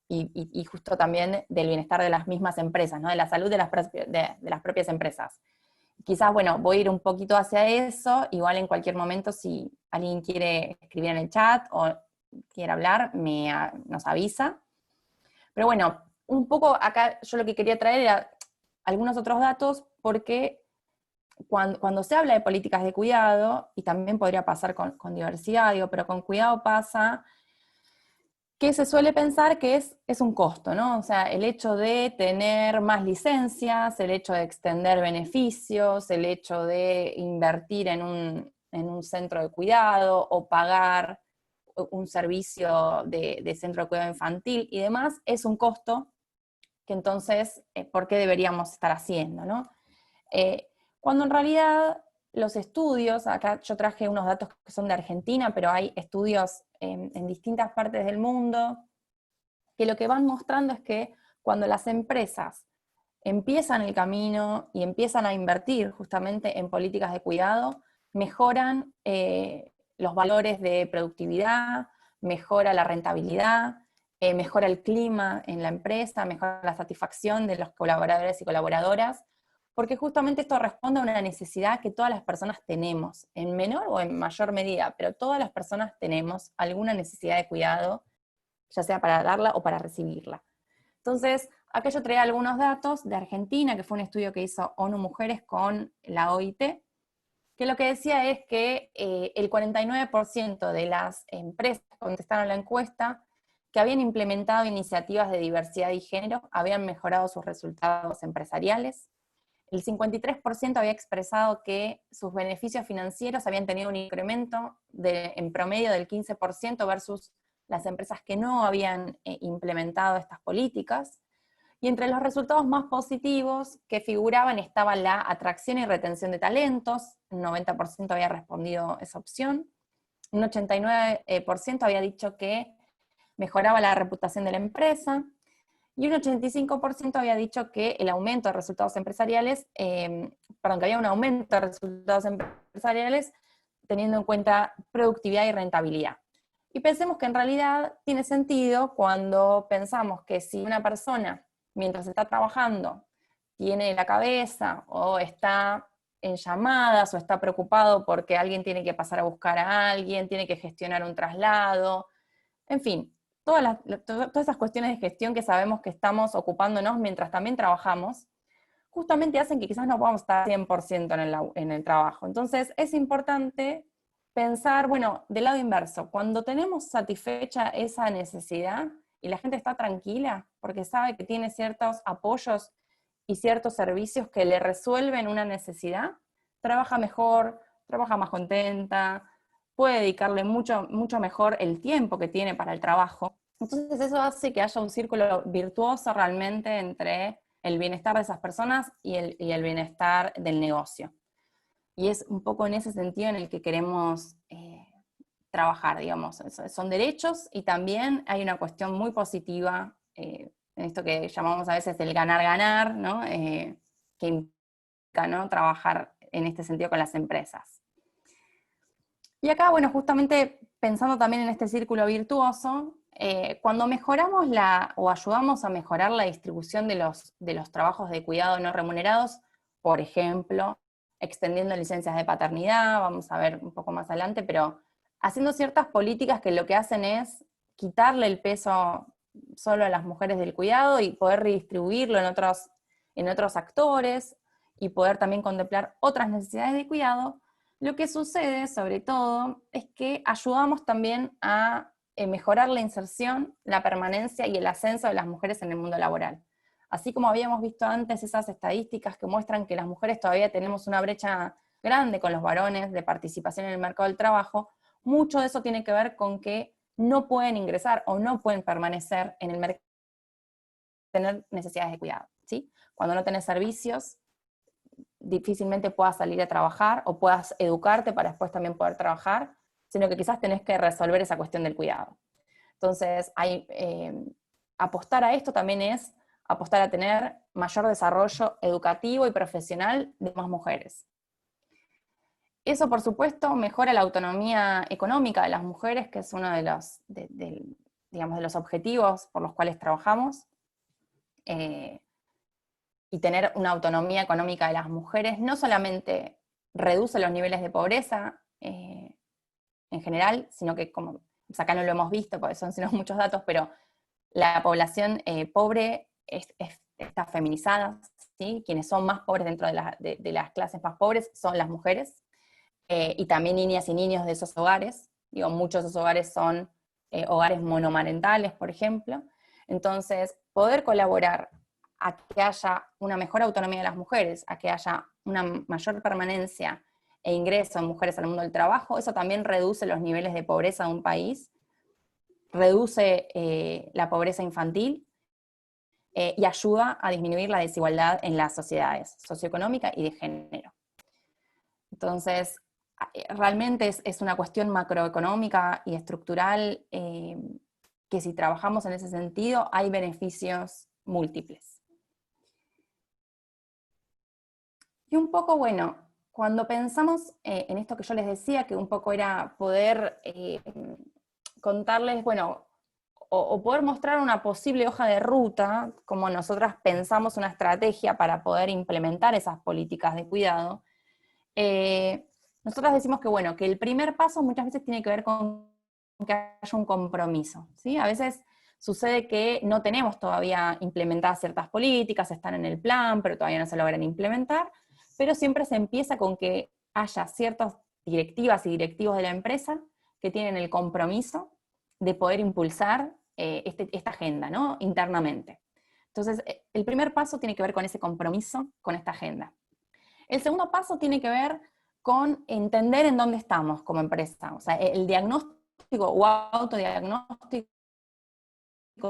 y justo también del bienestar de las mismas empresas, ¿no? De la salud de las propias empresas. Quizás, bueno, voy a ir un poquito hacia eso, igual en cualquier momento si alguien quiere escribir en el chat o quiere hablar, nos avisa. Pero bueno, un poco acá yo lo que quería traer era algunos otros datos, porque cuando se habla de políticas de cuidado, y también podría pasar con diversidad, pero con cuidado pasa que se suele pensar que es un costo, ¿no? O sea, el hecho de tener más licencias, el hecho de extender beneficios, el hecho de invertir en un centro de cuidado o pagar un servicio de centro de cuidado infantil y demás, es un costo que entonces, ¿por qué deberíamos estar haciendo, no? Cuando en realidad los estudios, acá yo traje unos datos que son de Argentina, pero hay estudios en distintas partes del mundo, que lo que van mostrando es que cuando las empresas empiezan el camino y empiezan a invertir justamente en políticas de cuidado, mejoran los valores de productividad, mejora la rentabilidad, mejora el clima en la empresa, mejora la satisfacción de los colaboradores y colaboradoras, porque justamente esto responde a una necesidad que todas las personas tenemos, en menor o en mayor medida, pero todas las personas tenemos alguna necesidad de cuidado, ya sea para darla o para recibirla. Entonces, acá yo traía algunos datos de Argentina, que fue un estudio que hizo ONU Mujeres con la OIT, que lo que decía es que el 49% de las empresas que contestaron la encuesta que habían implementado iniciativas de diversidad y género habían mejorado sus resultados empresariales. El 53% había expresado que sus beneficios financieros habían tenido un incremento en promedio del 15% versus las empresas que no habían implementado estas políticas. Y entre los resultados más positivos que figuraban estaba la atracción y retención de talentos, un 90% había respondido esa opción, un 89% había dicho que mejoraba la reputación de la empresa, y un 85% había dicho que el aumento de resultados empresariales, que había un aumento de resultados empresariales teniendo en cuenta productividad y rentabilidad. Y pensemos que en realidad tiene sentido cuando pensamos que si una persona, mientras está trabajando, tiene la cabeza o está en llamadas o está preocupado porque alguien tiene que pasar a buscar a alguien, tiene que gestionar un traslado, en fin, todas esas cuestiones de gestión que sabemos que estamos ocupándonos mientras también trabajamos, justamente hacen que quizás no podamos estar 100% en el trabajo. Entonces es importante pensar, bueno, del lado inverso, cuando tenemos satisfecha esa necesidad y la gente está tranquila porque sabe que tiene ciertos apoyos y ciertos servicios que le resuelven una necesidad, trabaja mejor, trabaja más contenta, puede dedicarle mucho mejor el tiempo que tiene para el trabajo. Entonces eso hace que haya un círculo virtuoso realmente entre el bienestar de esas personas y el bienestar del negocio. Y es un poco en ese sentido en el que queremos trabajar, digamos. Son derechos y también hay una cuestión muy positiva en esto que llamamos a veces el ganar-ganar, ¿no? Que implica, ¿no?, trabajar en este sentido con las empresas. Y acá, bueno, justamente pensando también en este círculo virtuoso, cuando mejoramos o ayudamos a mejorar la distribución de los trabajos de cuidado no remunerados, por ejemplo, extendiendo licencias de paternidad, vamos a ver un poco más adelante, pero haciendo ciertas políticas que lo que hacen es quitarle el peso solo a las mujeres del cuidado y poder redistribuirlo en otros actores y poder también contemplar otras necesidades de cuidado, lo que sucede sobre todo es que ayudamos también a mejorar la inserción, la permanencia y el ascenso de las mujeres en el mundo laboral. Así como habíamos visto antes esas estadísticas que muestran que las mujeres todavía tenemos una brecha grande con los varones de participación en el mercado del trabajo, mucho de eso tiene que ver con que no pueden ingresar o no pueden permanecer en el mercado, tener necesidades de cuidado, ¿sí? Cuando no tenés servicios, difícilmente puedas salir a trabajar o puedas educarte para después también poder trabajar, sino que quizás tenés que resolver esa cuestión del cuidado. Entonces, apostar a esto también es apostar a tener mayor desarrollo educativo y profesional de más mujeres. Eso, por supuesto, mejora la autonomía económica de las mujeres, que es uno de los objetivos por los cuales trabajamos. Y tener una autonomía económica de las mujeres no solamente reduce los niveles de pobreza en general, sino que, como acá no lo hemos visto porque son sino muchos datos, pero la población pobre está feminizada, ¿sí? Quienes son más pobres dentro de las clases más pobres son las mujeres, y también niñas y niños de esos hogares. Digo, muchos de esos hogares son hogares monomarentales, por ejemplo. Entonces, poder colaborar a que haya una mejor autonomía de las mujeres, a que haya una mayor permanencia e ingreso de mujeres al mundo del trabajo, eso también reduce los niveles de pobreza de un país, reduce la pobreza infantil y ayuda a disminuir la desigualdad en las sociedades, socioeconómica y de género. Entonces, realmente es una cuestión macroeconómica y estructural que si trabajamos en ese sentido hay beneficios múltiples. Y un poco, bueno, cuando pensamos en esto que yo les decía, que un poco era poder contarles, bueno, o poder mostrar una posible hoja de ruta, como nosotras pensamos una estrategia para poder implementar esas políticas de cuidado, nosotras decimos que, bueno, que el primer paso muchas veces tiene que ver con que haya un compromiso, ¿sí? A veces sucede que no tenemos todavía implementadas ciertas políticas, están en el plan, pero todavía no se logran implementar, pero siempre se empieza con que haya ciertas directivas y directivos de la empresa que tienen el compromiso de poder impulsar esta agenda, ¿no?, internamente. Entonces, el primer paso tiene que ver con ese compromiso, con esta agenda. El segundo paso tiene que ver con entender en dónde estamos como empresa, o sea, el diagnóstico o autodiagnóstico,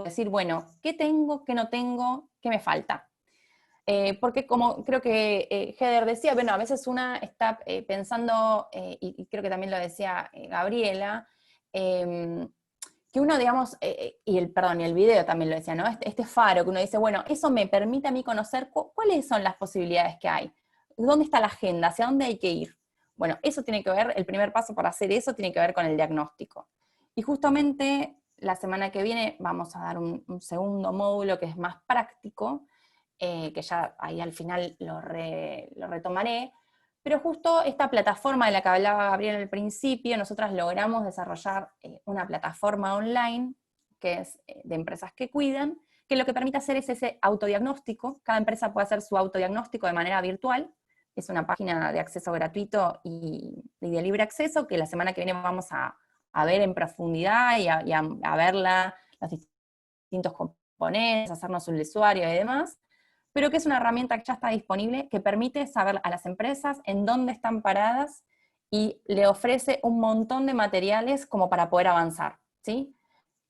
decir, bueno, ¿qué tengo, qué no tengo, qué me falta? Porque como creo que Heather decía, bueno, a veces una está pensando, y creo que también lo decía Gabriela, que uno, digamos, y el video también lo decía, ¿no? Este faro que uno dice, bueno, eso me permite a mí conocer cuáles son las posibilidades que hay, dónde está la agenda, hacia dónde hay que ir. Bueno, eso tiene que ver, el primer paso para hacer eso tiene que ver con el diagnóstico. Y justamente la semana que viene vamos a dar un segundo módulo que es más práctico, que ya ahí al final lo retomaré, pero justo esta plataforma de la que hablaba Gabriel al principio, nosotras logramos desarrollar una plataforma online, que es de empresas que cuidan, que lo que permite hacer es ese autodiagnóstico. Cada empresa puede hacer su autodiagnóstico de manera virtual. Es una página de acceso gratuito y de libre acceso, que la semana que viene vamos a ver en profundidad y a verla, los distintos componentes, hacernos un usuario y demás, pero que es una herramienta que ya está disponible, que permite saber a las empresas en dónde están paradas y le ofrece un montón de materiales como para poder avanzar, ¿sí?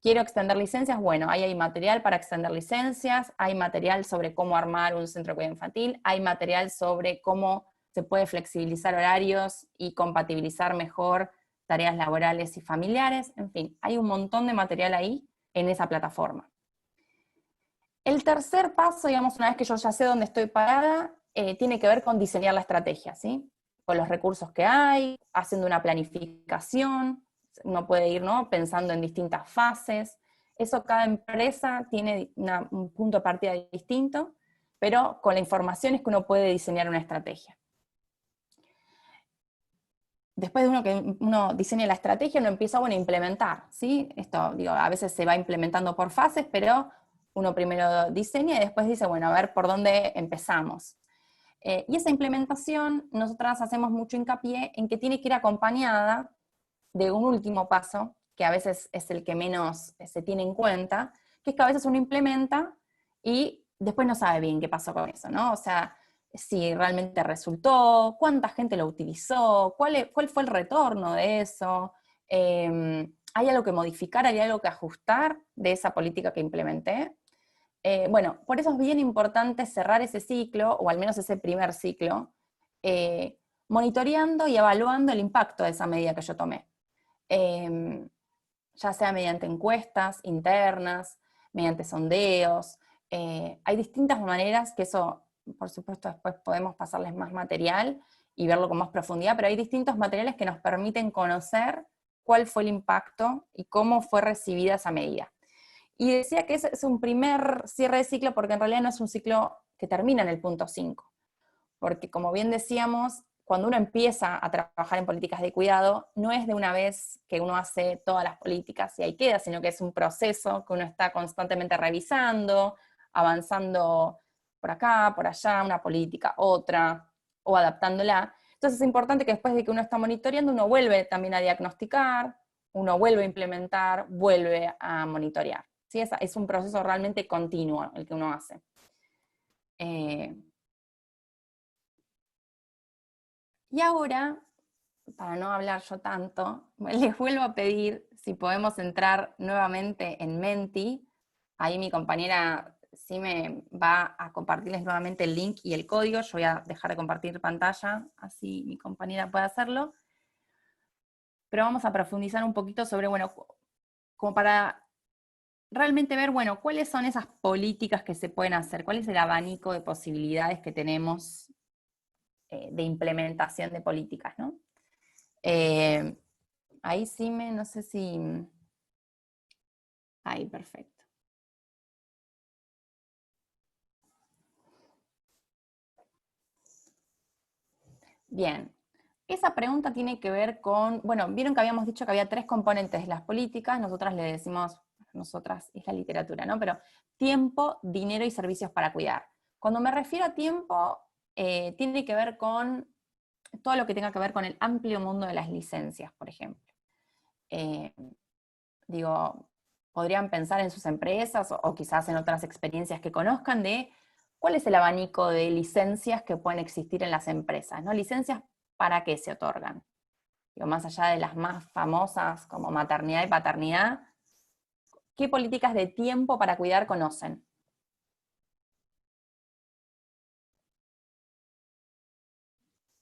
Quiero extender licencias, bueno, ahí hay material para extender licencias, hay material sobre cómo armar un centro de cuidado infantil, hay material sobre cómo se puede flexibilizar horarios y compatibilizar mejor tareas laborales y familiares, en fin, hay un montón de material ahí en esa plataforma. El tercer paso, digamos, una vez que yo ya sé dónde estoy parada, tiene que ver con diseñar la estrategia, ¿sí? Con los recursos que hay, haciendo una planificación, uno puede ir, ¿no?, pensando en distintas fases. Eso cada empresa tiene un punto de partida distinto, pero con la información es que uno puede diseñar una estrategia. Después de que uno diseña la estrategia, uno empieza, bueno, a implementar, ¿sí? Esto, digo, a veces se va implementando por fases, pero uno primero diseña y después dice, bueno, a ver por dónde empezamos. Y esa implementación, nosotras hacemos mucho hincapié en que tiene que ir acompañada de un último paso, que a veces es el que menos se tiene en cuenta, que es que a veces uno implementa y después no sabe bien qué pasó con eso, ¿no? O sea, si realmente resultó, cuánta gente lo utilizó, cuál fue el retorno de eso, ¿hay algo que modificar, hay algo que ajustar de esa política que implementé? Bueno, por eso es bien importante cerrar ese ciclo, o al menos ese primer ciclo, monitoreando y evaluando el impacto de esa medida que yo tomé. Ya sea mediante encuestas internas, mediante sondeos, hay distintas maneras que eso, por supuesto, después podemos pasarles más material y verlo con más profundidad, pero hay distintos materiales que nos permiten conocer cuál fue el impacto y cómo fue recibida esa medida. Y decía que ese es un primer cierre de ciclo porque en realidad no es un ciclo que termina en el punto 5, porque como bien decíamos, cuando uno empieza a trabajar en políticas de cuidado, no es de una vez que uno hace todas las políticas y ahí queda, sino que es un proceso que uno está constantemente revisando, avanzando por acá, por allá, una política, otra, o adaptándola. Entonces es importante que después de que uno está monitoreando, uno vuelve también a diagnosticar, uno vuelve a implementar, vuelve a monitorear. ¿Sí? Es un proceso realmente continuo el que uno hace. Y ahora, para no hablar yo tanto, les vuelvo a pedir si podemos entrar nuevamente en Menti. Ahí mi compañera sí me va a compartirles nuevamente el link y el código. Yo voy a dejar de compartir pantalla, así mi compañera puede hacerlo. Pero vamos a profundizar un poquito sobre, bueno, como para realmente ver, bueno, cuáles son esas políticas que se pueden hacer, cuál es el abanico de posibilidades que tenemos de implementación de políticas, ¿no? Ahí sí no sé si... Ahí, perfecto. Bien, esa pregunta tiene que ver con, bueno, vieron que habíamos dicho que había 3 componentes de las políticas, nosotras le decimos, nosotras es la literatura, ¿no? Pero tiempo, dinero y servicios para cuidar. Cuando me refiero a tiempo, tiene que ver con todo lo que tenga que ver con el amplio mundo de las licencias, por ejemplo. Digo, podrían pensar en sus empresas o quizás en otras experiencias que conozcan de cuál es el abanico de licencias que pueden existir en las empresas, ¿no? Licencias para qué se otorgan. Digo, más allá de las más famosas como maternidad y paternidad, ¿qué políticas de tiempo para cuidar conocen?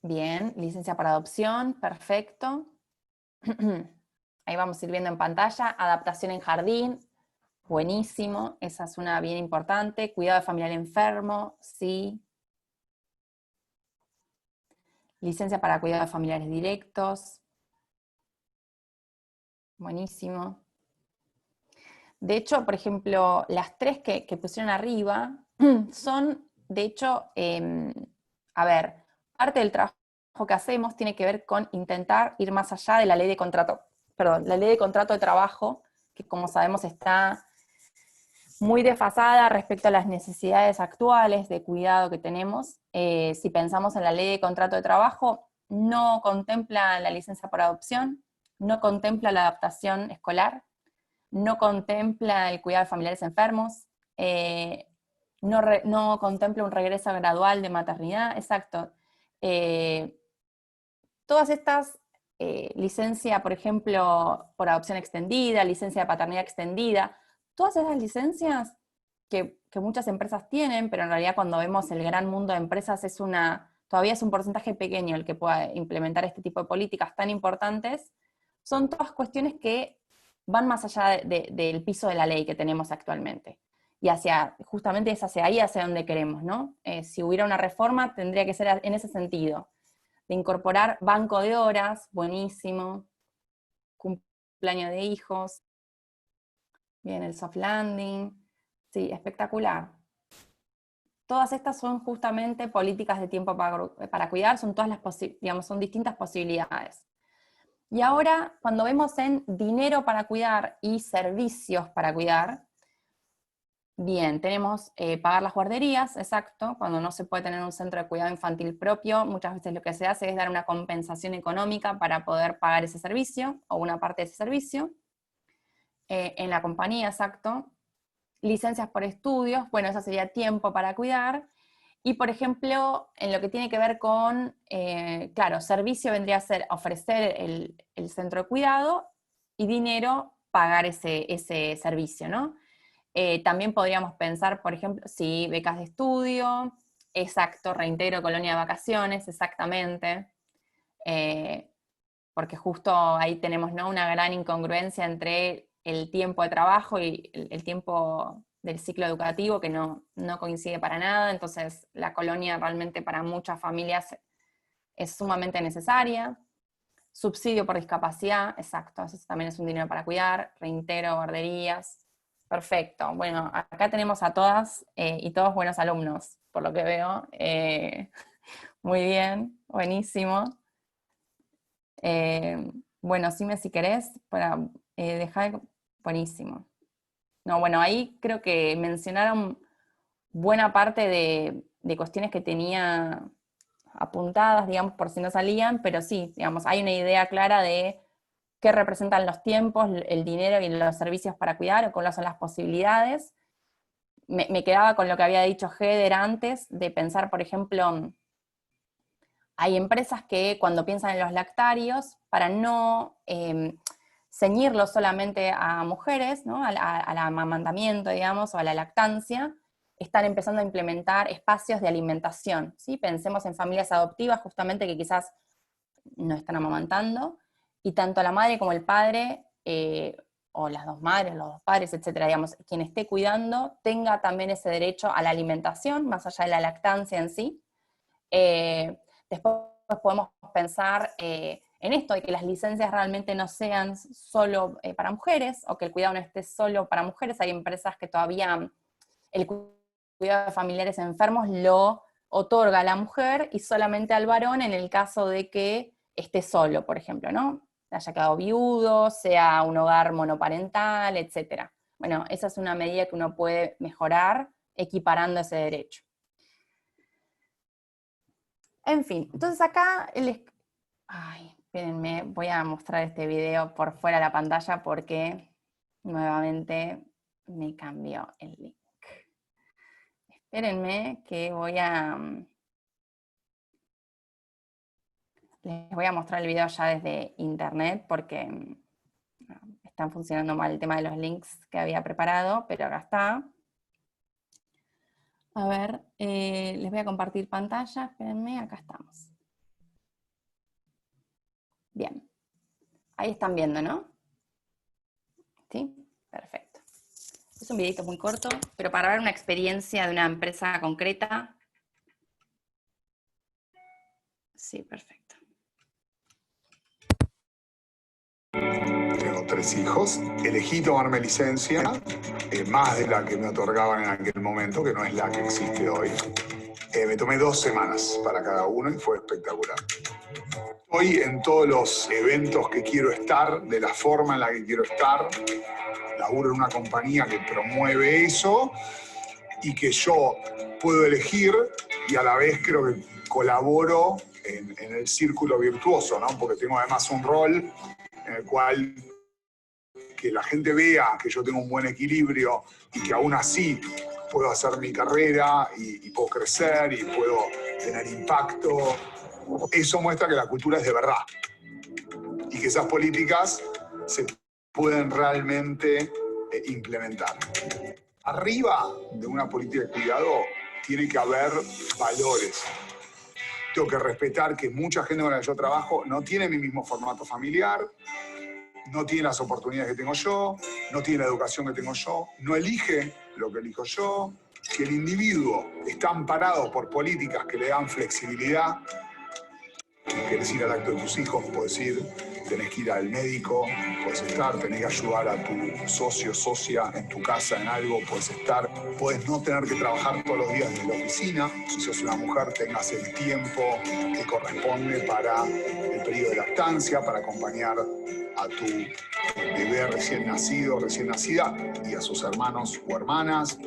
Bien, licencia para adopción, perfecto. ahí vamos a ir viendo en pantalla, adaptación en jardín, buenísimo, esa es una bien importante, cuidado de familiar enfermo, sí. Licencia para cuidado de familiares directos, buenísimo. De hecho, por ejemplo, las 3 que pusieron arriba son, de hecho, a ver, parte del trabajo que hacemos tiene que ver con intentar ir más allá de la ley de contrato, perdón, la ley de contrato de trabajo, que como sabemos está muy desfasada respecto a las necesidades actuales de cuidado que tenemos. Si pensamos en la ley de contrato de trabajo, no contempla la licencia por adopción, no contempla la adaptación escolar, no contempla el cuidado de familiares enfermos, no contempla un regreso gradual de maternidad, exacto. Todas estas, licencia, por ejemplo, por adopción extendida, licencia de paternidad extendida, todas esas licencias que muchas empresas tienen, pero en realidad cuando vemos el gran mundo de empresas todavía es un porcentaje pequeño el que pueda implementar este tipo de políticas tan importantes, son todas cuestiones que van más allá del piso de la ley que tenemos actualmente. Y justamente es hacia ahí hacia donde queremos, ¿no? Si hubiera una reforma, tendría que ser en ese sentido, de incorporar banco de horas, buenísimo, cumpleaños de hijos, bien, el soft landing, sí, espectacular. Todas estas son justamente políticas de tiempo para cuidar, son todas son distintas posibilidades. Y ahora, cuando vemos en dinero para cuidar y servicios para cuidar, bien, tenemos pagar las guarderías, exacto, cuando no se puede tener un centro de cuidado infantil propio, muchas veces lo que se hace es dar una compensación económica para poder pagar ese servicio, o una parte de ese servicio, en la compañía, exacto. Licencias por estudios, bueno, eso sería tiempo para cuidar. Y, por ejemplo, en lo que tiene que ver con, claro, servicio vendría a ser ofrecer el centro de cuidado y dinero pagar ese servicio, ¿no? También podríamos pensar, por ejemplo, sí, becas de estudio, exacto, reintegro colonia de vacaciones, exactamente, porque justo ahí tenemos, ¿no?, una gran incongruencia entre el tiempo de trabajo y el tiempo del ciclo educativo que no coincide para nada, entonces la colonia realmente para muchas familias es sumamente necesaria. Subsidio por discapacidad, exacto, eso también es un dinero para cuidar, reintegro, guarderías, perfecto. Bueno, acá tenemos a todas y todos buenos alumnos, por lo que veo. Muy bien, buenísimo. Bueno, Sime, si querés, para dejar, buenísimo. No, bueno, ahí creo que mencionaron buena parte de cuestiones que tenía apuntadas, digamos, por si no salían, pero sí, digamos, hay una idea clara de qué representan los tiempos, el dinero y los servicios para cuidar, o cuáles son las posibilidades. Me quedaba con lo que había dicho Heather antes, de pensar, por ejemplo, hay empresas que cuando piensan en los lactarios, para no ceñirlo solamente a mujeres, ¿no?, al amamantamiento, digamos, o a la lactancia, están empezando a implementar espacios de alimentación, ¿sí? Pensemos en familias adoptivas, justamente, que quizás no están amamantando, y tanto la madre como el padre, o las dos madres, los dos padres, etcétera, digamos, quien esté cuidando, tenga también ese derecho a la alimentación, más allá de la lactancia en sí. Después podemos pensar en esto, de que las licencias realmente no sean solo para mujeres, o que el cuidado no esté solo para mujeres. Hay empresas que todavía el cuidado de familiares enfermos lo otorga a la mujer y solamente al varón en el caso de que esté solo, por ejemplo, ¿no? Haya quedado viudo, sea un hogar monoparental, etc. Bueno, esa es una medida que uno puede mejorar equiparando ese derecho. En fin, entonces acá ay, espérenme, voy a mostrar este video por fuera de la pantalla porque nuevamente me cambió el link. Espérenme que les voy a mostrar el video ya desde internet porque están funcionando mal el tema de los links que había preparado, pero acá está. A ver, les voy a compartir pantalla, espérenme, acá estamos. Bien, ahí están viendo, ¿no? ¿Sí? Perfecto. Es un videito muy corto, pero para ver una experiencia de una empresa concreta. Sí, perfecto. Tengo 3 hijos. Elegí tomarme licencia, más de la que me otorgaban en aquel momento, que no es la que existe hoy. Me tomé 2 semanas para cada uno y fue espectacular. Hoy en todos los eventos que quiero estar, de la forma en la que quiero estar, laburo en una compañía que promueve eso y que yo puedo elegir y a la vez creo que colaboro en el círculo virtuoso, ¿no? Porque tengo además un rol en el cual que la gente vea que yo tengo un buen equilibrio y que aún así puedo hacer mi carrera y puedo crecer y puedo tener impacto. Eso muestra que la cultura es de verdad y que esas políticas se pueden realmente implementar. Arriba de una política de cuidado tiene que haber valores. Tengo que respetar que mucha gente con la que yo trabajo no tiene mi mismo formato familiar, no tiene las oportunidades que tengo yo, no tiene la educación que tengo yo, no elige lo que elijo yo, que el individuo está amparado por políticas que le dan flexibilidad. Querés ir al acto de tus hijos, puedes ir, tenés que ir al médico, puedes estar, tenés que ayudar a tu socio, socia en tu casa en algo, puedes estar, puedes no tener que trabajar todos los días en la oficina, si sos una mujer tengas el tiempo que corresponde para el periodo de lactancia, para acompañar a tu bebé recién nacido, recién nacida y a sus hermanos o hermanas.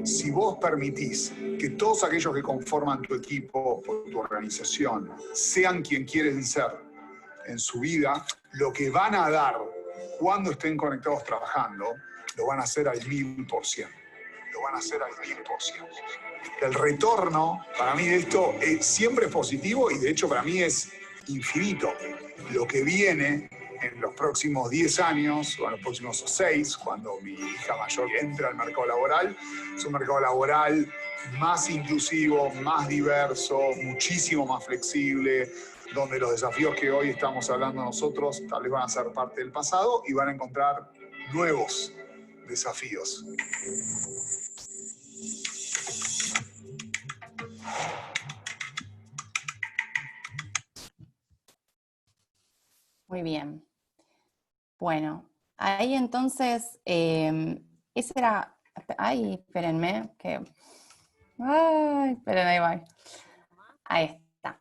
Si vos permitís que todos aquellos que conforman tu equipo o tu organización sean quien quieren ser en su vida, lo que van a dar cuando estén conectados trabajando, lo van a hacer al 1000%. Lo van a hacer al 1000%. El retorno, para mí, de esto siempre es positivo y de hecho para mí es infinito. Lo que viene en los próximos 10 años, o en los próximos 6, cuando mi hija mayor entre al mercado laboral, es un mercado laboral más inclusivo, más diverso, muchísimo más flexible, donde los desafíos que hoy estamos hablando nosotros tal vez van a ser parte del pasado y van a encontrar nuevos desafíos. Muy bien. Bueno, ahí entonces, ese era... Ay, espérenme, que... Ay, esperen, ahí va. Ahí está.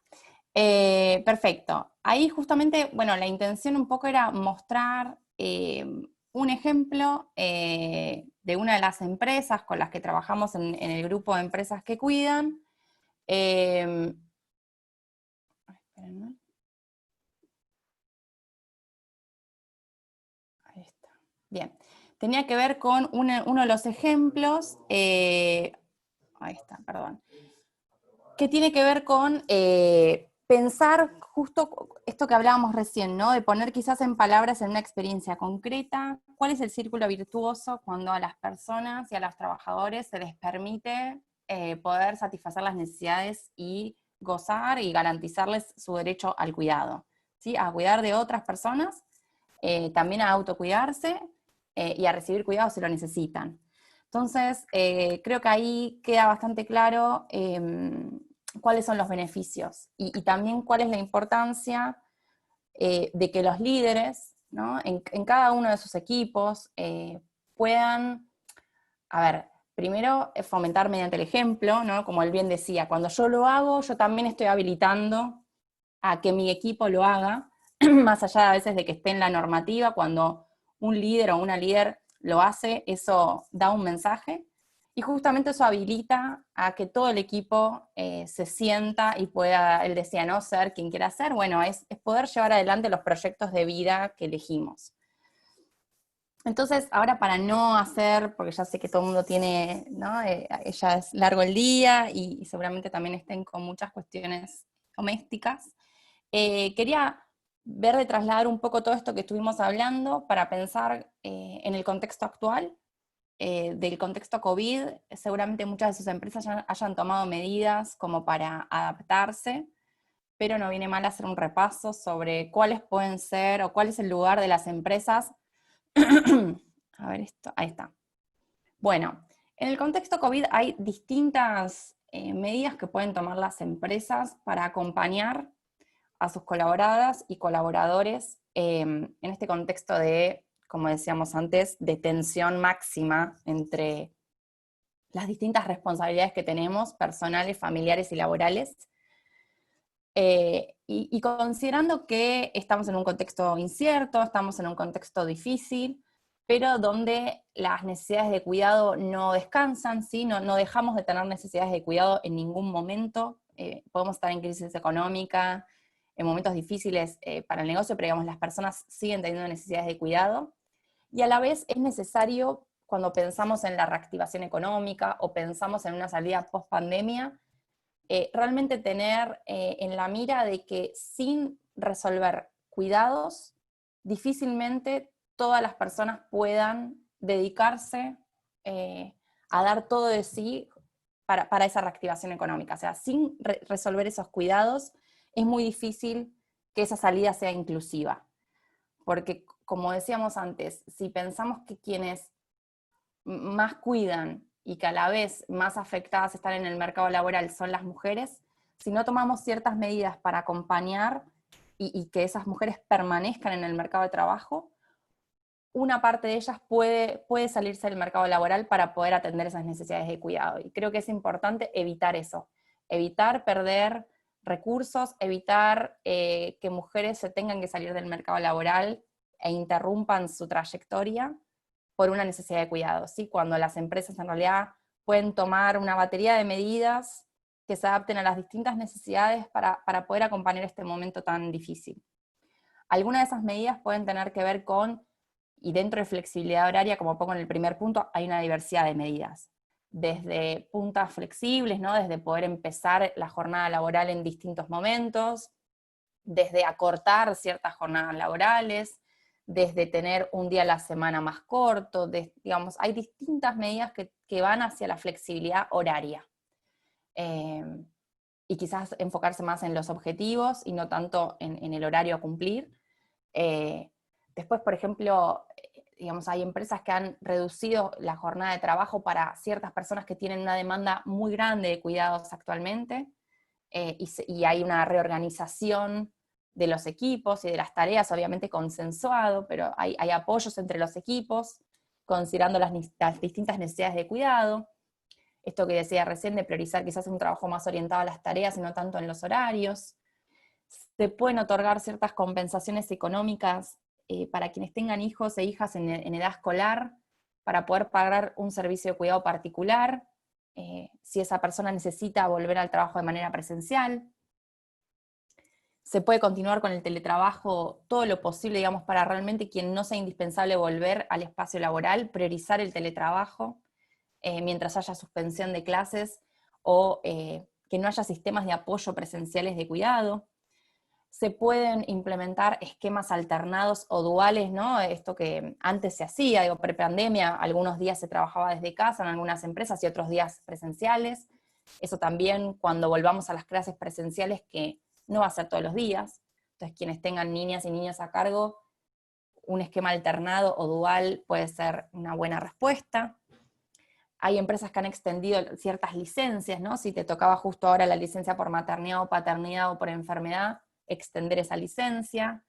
Perfecto. Ahí justamente, bueno, la intención un poco era mostrar un ejemplo de una de las empresas con las que trabajamos en el grupo de empresas que cuidan. Espérenme. Ahí está. Bien. Tenía que ver con uno de los ejemplos, ahí está, perdón, que tiene que ver con pensar justo esto que hablábamos recién, ¿no? De poner quizás en palabras en una experiencia concreta, cuál es el círculo virtuoso cuando a las personas y a los trabajadores se les permite poder satisfacer las necesidades y gozar y garantizarles su derecho al cuidado, ¿sí? A cuidar de otras personas, también a autocuidarse, y a recibir cuidado si lo necesitan. Entonces, creo que ahí queda bastante claro cuáles son los beneficios y también cuál es la importancia de que los líderes, ¿no? en cada uno de sus equipos puedan, a ver, primero fomentar mediante el ejemplo, ¿no? Como él bien decía, cuando yo lo hago, yo también estoy habilitando a que mi equipo lo haga, más allá a veces de que esté en la normativa, cuando un líder o una líder lo hace, eso da un mensaje, y justamente eso habilita a que todo el equipo se sienta y pueda, él decía, ¿no? Ser quien quiera ser, bueno, es poder llevar adelante los proyectos de vida que elegimos. Entonces, ahora para no hacer, porque ya sé que todo el mundo tiene, ¿no? Ya es largo el día y seguramente también estén con muchas cuestiones domésticas, quería ver de trasladar un poco todo esto que estuvimos hablando para pensar en el contexto actual, del contexto COVID. Seguramente muchas de sus empresas ya hayan tomado medidas como para adaptarse, pero no viene mal hacer un repaso sobre cuáles pueden ser o cuál es el lugar de las empresas A ver esto, ahí está. Bueno, en el contexto COVID hay distintas medidas que pueden tomar las empresas para acompañar a sus colaboradoras y colaboradores en este contexto de, como decíamos antes, de tensión máxima entre las distintas responsabilidades que tenemos, personales, familiares y laborales. Y considerando que estamos en un contexto incierto, estamos en un contexto difícil, pero donde las necesidades de cuidado no descansan, ¿sí? No dejamos de tener necesidades de cuidado en ningún momento. Podemos estar en crisis económica, en momentos difíciles para el negocio, pero digamos, las personas siguen teniendo necesidades de cuidado. Y a la vez es necesario, cuando pensamos en la reactivación económica o pensamos en una salida post-pandemia, realmente tener en la mira de que sin resolver cuidados, difícilmente todas las personas puedan dedicarse a dar todo de sí para esa reactivación económica. O sea, sin resolver esos cuidados, es muy difícil que esa salida sea inclusiva. Porque, como decíamos antes, si pensamos que quienes más cuidan y que a la vez más afectadas están en el mercado laboral son las mujeres, si no tomamos ciertas medidas para acompañar y que esas mujeres permanezcan en el mercado de trabajo, una parte de ellas puede salirse del mercado laboral para poder atender esas necesidades de cuidado. Y creo que es importante evitar eso, evitar perder recursos, evitar que mujeres se tengan que salir del mercado laboral e interrumpan su trayectoria por una necesidad de cuidado, ¿sí? Cuando las empresas en realidad pueden tomar una batería de medidas que se adapten a las distintas necesidades para poder acompañar este momento tan difícil. Algunas de esas medidas pueden tener que ver con, y dentro de flexibilidad horaria, como pongo en el primer punto, hay una diversidad de medidas. Desde puntas flexibles, ¿no? Desde poder empezar la jornada laboral en distintos momentos, desde acortar ciertas jornadas laborales, desde tener un día a la semana más corto, digamos, hay distintas medidas que van hacia la flexibilidad horaria. Y quizás enfocarse más en los objetivos y no tanto en el horario a cumplir. Después, por ejemplo, digamos, hay empresas que han reducido la jornada de trabajo para ciertas personas que tienen una demanda muy grande de cuidados actualmente, y hay una reorganización de los equipos y de las tareas, obviamente consensuado, pero hay apoyos entre los equipos, considerando las distintas necesidades de cuidado. Esto que decía recién de priorizar quizás un trabajo más orientado a las tareas y no tanto en los horarios. Se pueden otorgar ciertas compensaciones económicas para quienes tengan hijos e hijas en edad escolar, para poder pagar un servicio de cuidado particular, si esa persona necesita volver al trabajo de manera presencial. Se puede continuar con el teletrabajo todo lo posible, digamos, para realmente quien no sea indispensable volver al espacio laboral, priorizar el teletrabajo mientras haya suspensión de clases o que no haya sistemas de apoyo presenciales de cuidado. Se pueden implementar esquemas alternados o duales, ¿no? Esto que antes se hacía, digo, prepandemia, algunos días se trabajaba desde casa en algunas empresas y otros días presenciales. Eso también cuando volvamos a las clases presenciales, que no va a ser todos los días. Entonces, quienes tengan niñas y niños a cargo, un esquema alternado o dual puede ser una buena respuesta. Hay empresas que han extendido ciertas licencias, ¿no? Si te tocaba justo ahora la licencia por maternidad o paternidad o por enfermedad, extender esa licencia.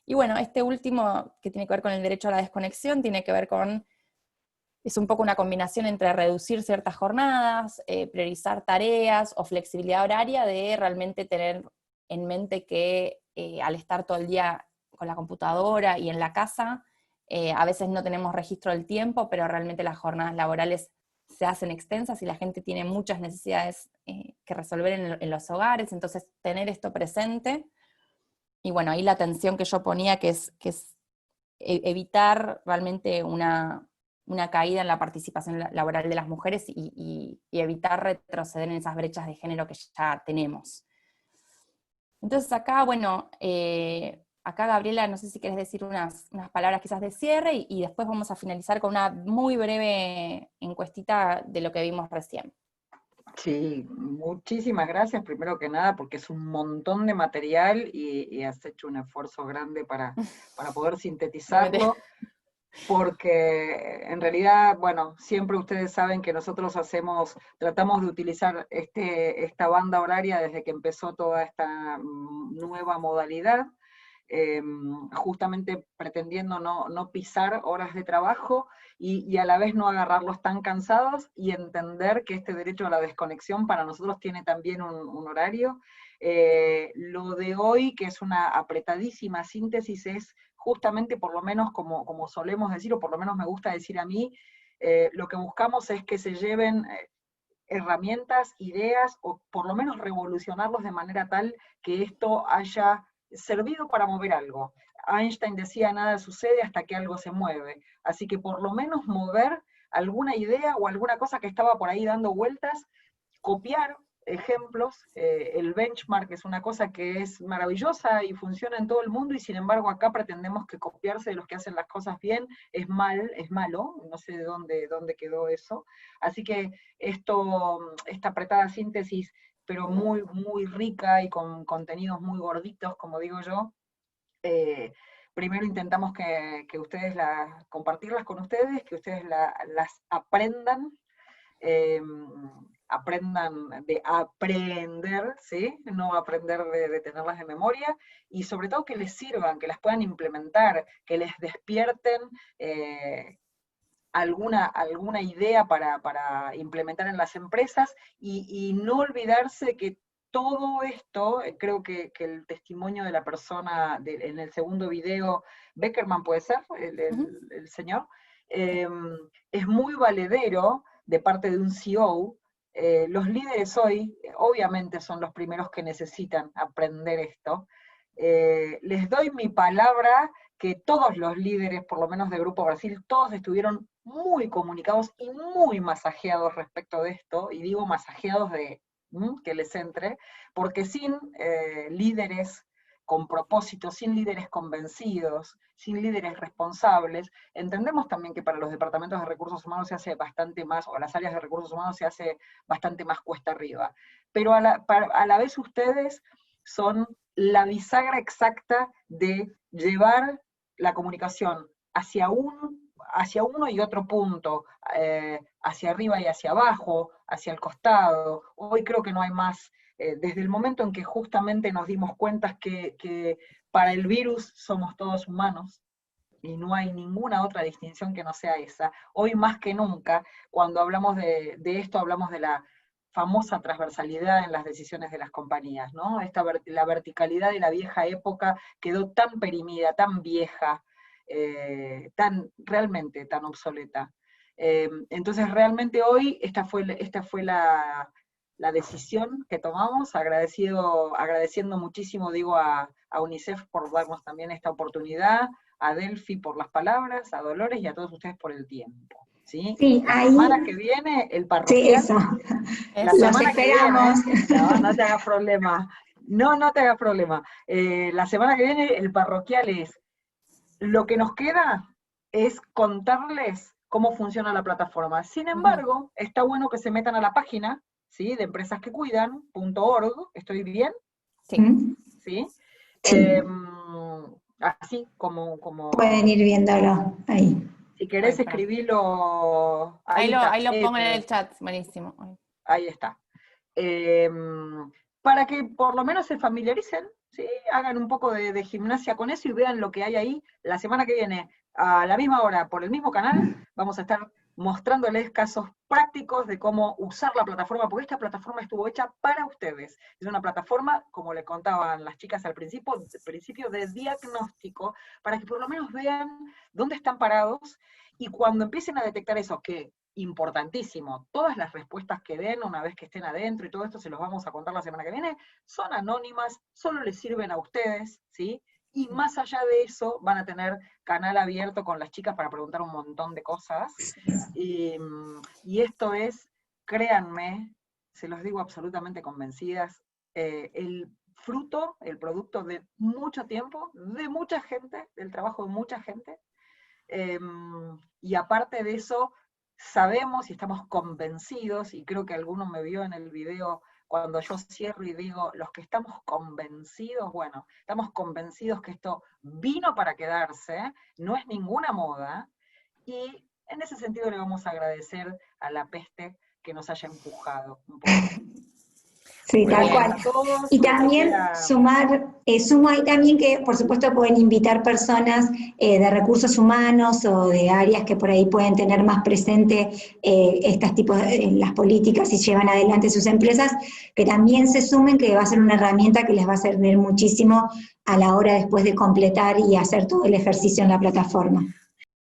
Y bueno, este último, que tiene que ver con el derecho a la desconexión, tiene que ver con, es un poco una combinación entre reducir ciertas jornadas, priorizar tareas o flexibilidad horaria, de realmente tener en mente que al estar todo el día con la computadora y en la casa, a veces no tenemos registro del tiempo, pero realmente las jornadas laborales se hacen extensas y la gente tiene muchas necesidades que resolver en los hogares, entonces tener esto presente. Y bueno, ahí la atención que yo ponía, que es evitar realmente una caída en la participación laboral de las mujeres y evitar retroceder en esas brechas de género que ya tenemos. Entonces acá, bueno, acá Gabriela, no sé si querés decir unas palabras quizás de cierre, y después vamos a finalizar con una muy breve encuestita de lo que vimos recién. Sí, muchísimas gracias, primero que nada, porque es un montón de material y has hecho un esfuerzo grande para poder sintetizarlo. porque en realidad, bueno, siempre ustedes saben que nosotros tratamos de utilizar esta banda horaria desde que empezó toda esta nueva modalidad, justamente pretendiendo no pisar horas de trabajo y a la vez no agarrarlos tan cansados, y entender que este derecho a la desconexión para nosotros tiene también un horario. Lo de hoy, que es una apretadísima síntesis, es justamente, por lo menos como solemos decir, o por lo menos me gusta decir a mí, lo que buscamos es que se lleven herramientas, ideas, o por lo menos revolucionarlos de manera tal que esto haya servido para mover algo. Einstein decía, nada sucede hasta que algo se mueve. Así que por lo menos mover alguna idea o alguna cosa que estaba por ahí dando vueltas, copiar ejemplos. El benchmark es una cosa que es maravillosa y funciona en todo el mundo, y sin embargo acá pretendemos que copiarse de los que hacen las cosas bien es malo, no sé de dónde quedó eso. Así que esta apretada síntesis, pero muy, muy rica y con contenidos muy gorditos, como digo yo, primero intentamos que ustedes compartirlas con ustedes, que ustedes las aprendan, aprendan de aprender, ¿sí? No aprender de tenerlas de memoria, y sobre todo que les sirvan, que las puedan implementar, que les despierten alguna idea para implementar en las empresas, y no olvidarse que todo esto, creo que el testimonio de la persona en el segundo video, Beckerman puede ser, el señor, es muy valedero de parte de un CEO. Los líderes hoy, obviamente, son los primeros que necesitan aprender esto. Les doy mi palabra que todos los líderes, por lo menos de Grupo Brasil, todos estuvieron muy comunicados y muy masajeados respecto de esto, y digo masajeados de que les entre, porque sin líderes con propósito, sin líderes convencidos, sin líderes responsables, entendemos también que para los departamentos de recursos humanos se hace bastante más, o las áreas de recursos humanos se hace bastante más cuesta arriba. Pero a la vez ustedes son la bisagra exacta de llevar la comunicación hacia uno y otro punto, hacia arriba y hacia abajo, hacia el costado. Hoy creo que no hay más, desde el momento en que justamente nos dimos cuenta que para el virus somos todos humanos, y no hay ninguna otra distinción que no sea esa. Hoy más que nunca, cuando hablamos de esto, hablamos de la famosa transversalidad en las decisiones de las compañías, ¿no? La verticalidad de la vieja época quedó tan perimida, tan vieja, realmente tan obsoleta. Entonces realmente hoy esta fue la decisión que tomamos, agradeciendo muchísimo, digo, a UNICEF por darnos también esta oportunidad, a Delphi por las palabras, a Dolores y a todos ustedes por el tiempo. ¿Sí? Sí, La semana que viene, el parroquial. Sí, eso. La semana que esperamos. Viene, no te hagas problema. No te hagas problema. La semana que viene, el parroquial es. Lo que nos queda es contarles cómo funciona la plataforma. Sin embargo, está bueno que se metan a la página, ¿sí? De empresasquecuidan.org. ¿Estoy bien? Sí. ¿Sí? Sí. Así como... Pueden ir viéndolo ahí. Si querés escribirlo... Ahí lo pongo en el chat, buenísimo. Ahí está. Para que por lo menos se familiaricen, ¿sí? Hagan un poco de gimnasia con eso y vean lo que hay ahí. La semana que viene, a la misma hora, por el mismo canal, vamos a estar mostrándoles casos prácticos de cómo usar la plataforma, porque esta plataforma estuvo hecha para ustedes. Es una plataforma, como le contaban las chicas al principio de diagnóstico, para que por lo menos vean dónde están parados, y cuando empiecen a detectar eso, que importantísimo, todas las respuestas que den una vez que estén adentro, y todo esto se los vamos a contar la semana que viene, son anónimas, solo les sirven a ustedes, ¿sí? Y más allá de eso, van a tener canal abierto con las chicas para preguntar un montón de cosas. Y esto es, créanme, se los digo absolutamente convencidas, el fruto, el producto de mucho tiempo, de mucha gente, del trabajo de mucha gente. Y aparte de eso, sabemos y estamos convencidos, y creo que alguno me vio en el video cuando yo cierro y digo, los que estamos convencidos, bueno, estamos convencidos que esto vino para quedarse, no es ninguna moda, y en ese sentido le vamos a agradecer a la peste que nos haya empujado un poco. Sí, tal cual. Y también sumo ahí también que, por supuesto, pueden invitar personas de recursos humanos o de áreas que por ahí pueden tener más presente estos tipos de las políticas y llevan adelante sus empresas, que también se sumen, que va a ser una herramienta que les va a servir muchísimo a la hora después de completar y hacer todo el ejercicio en la plataforma.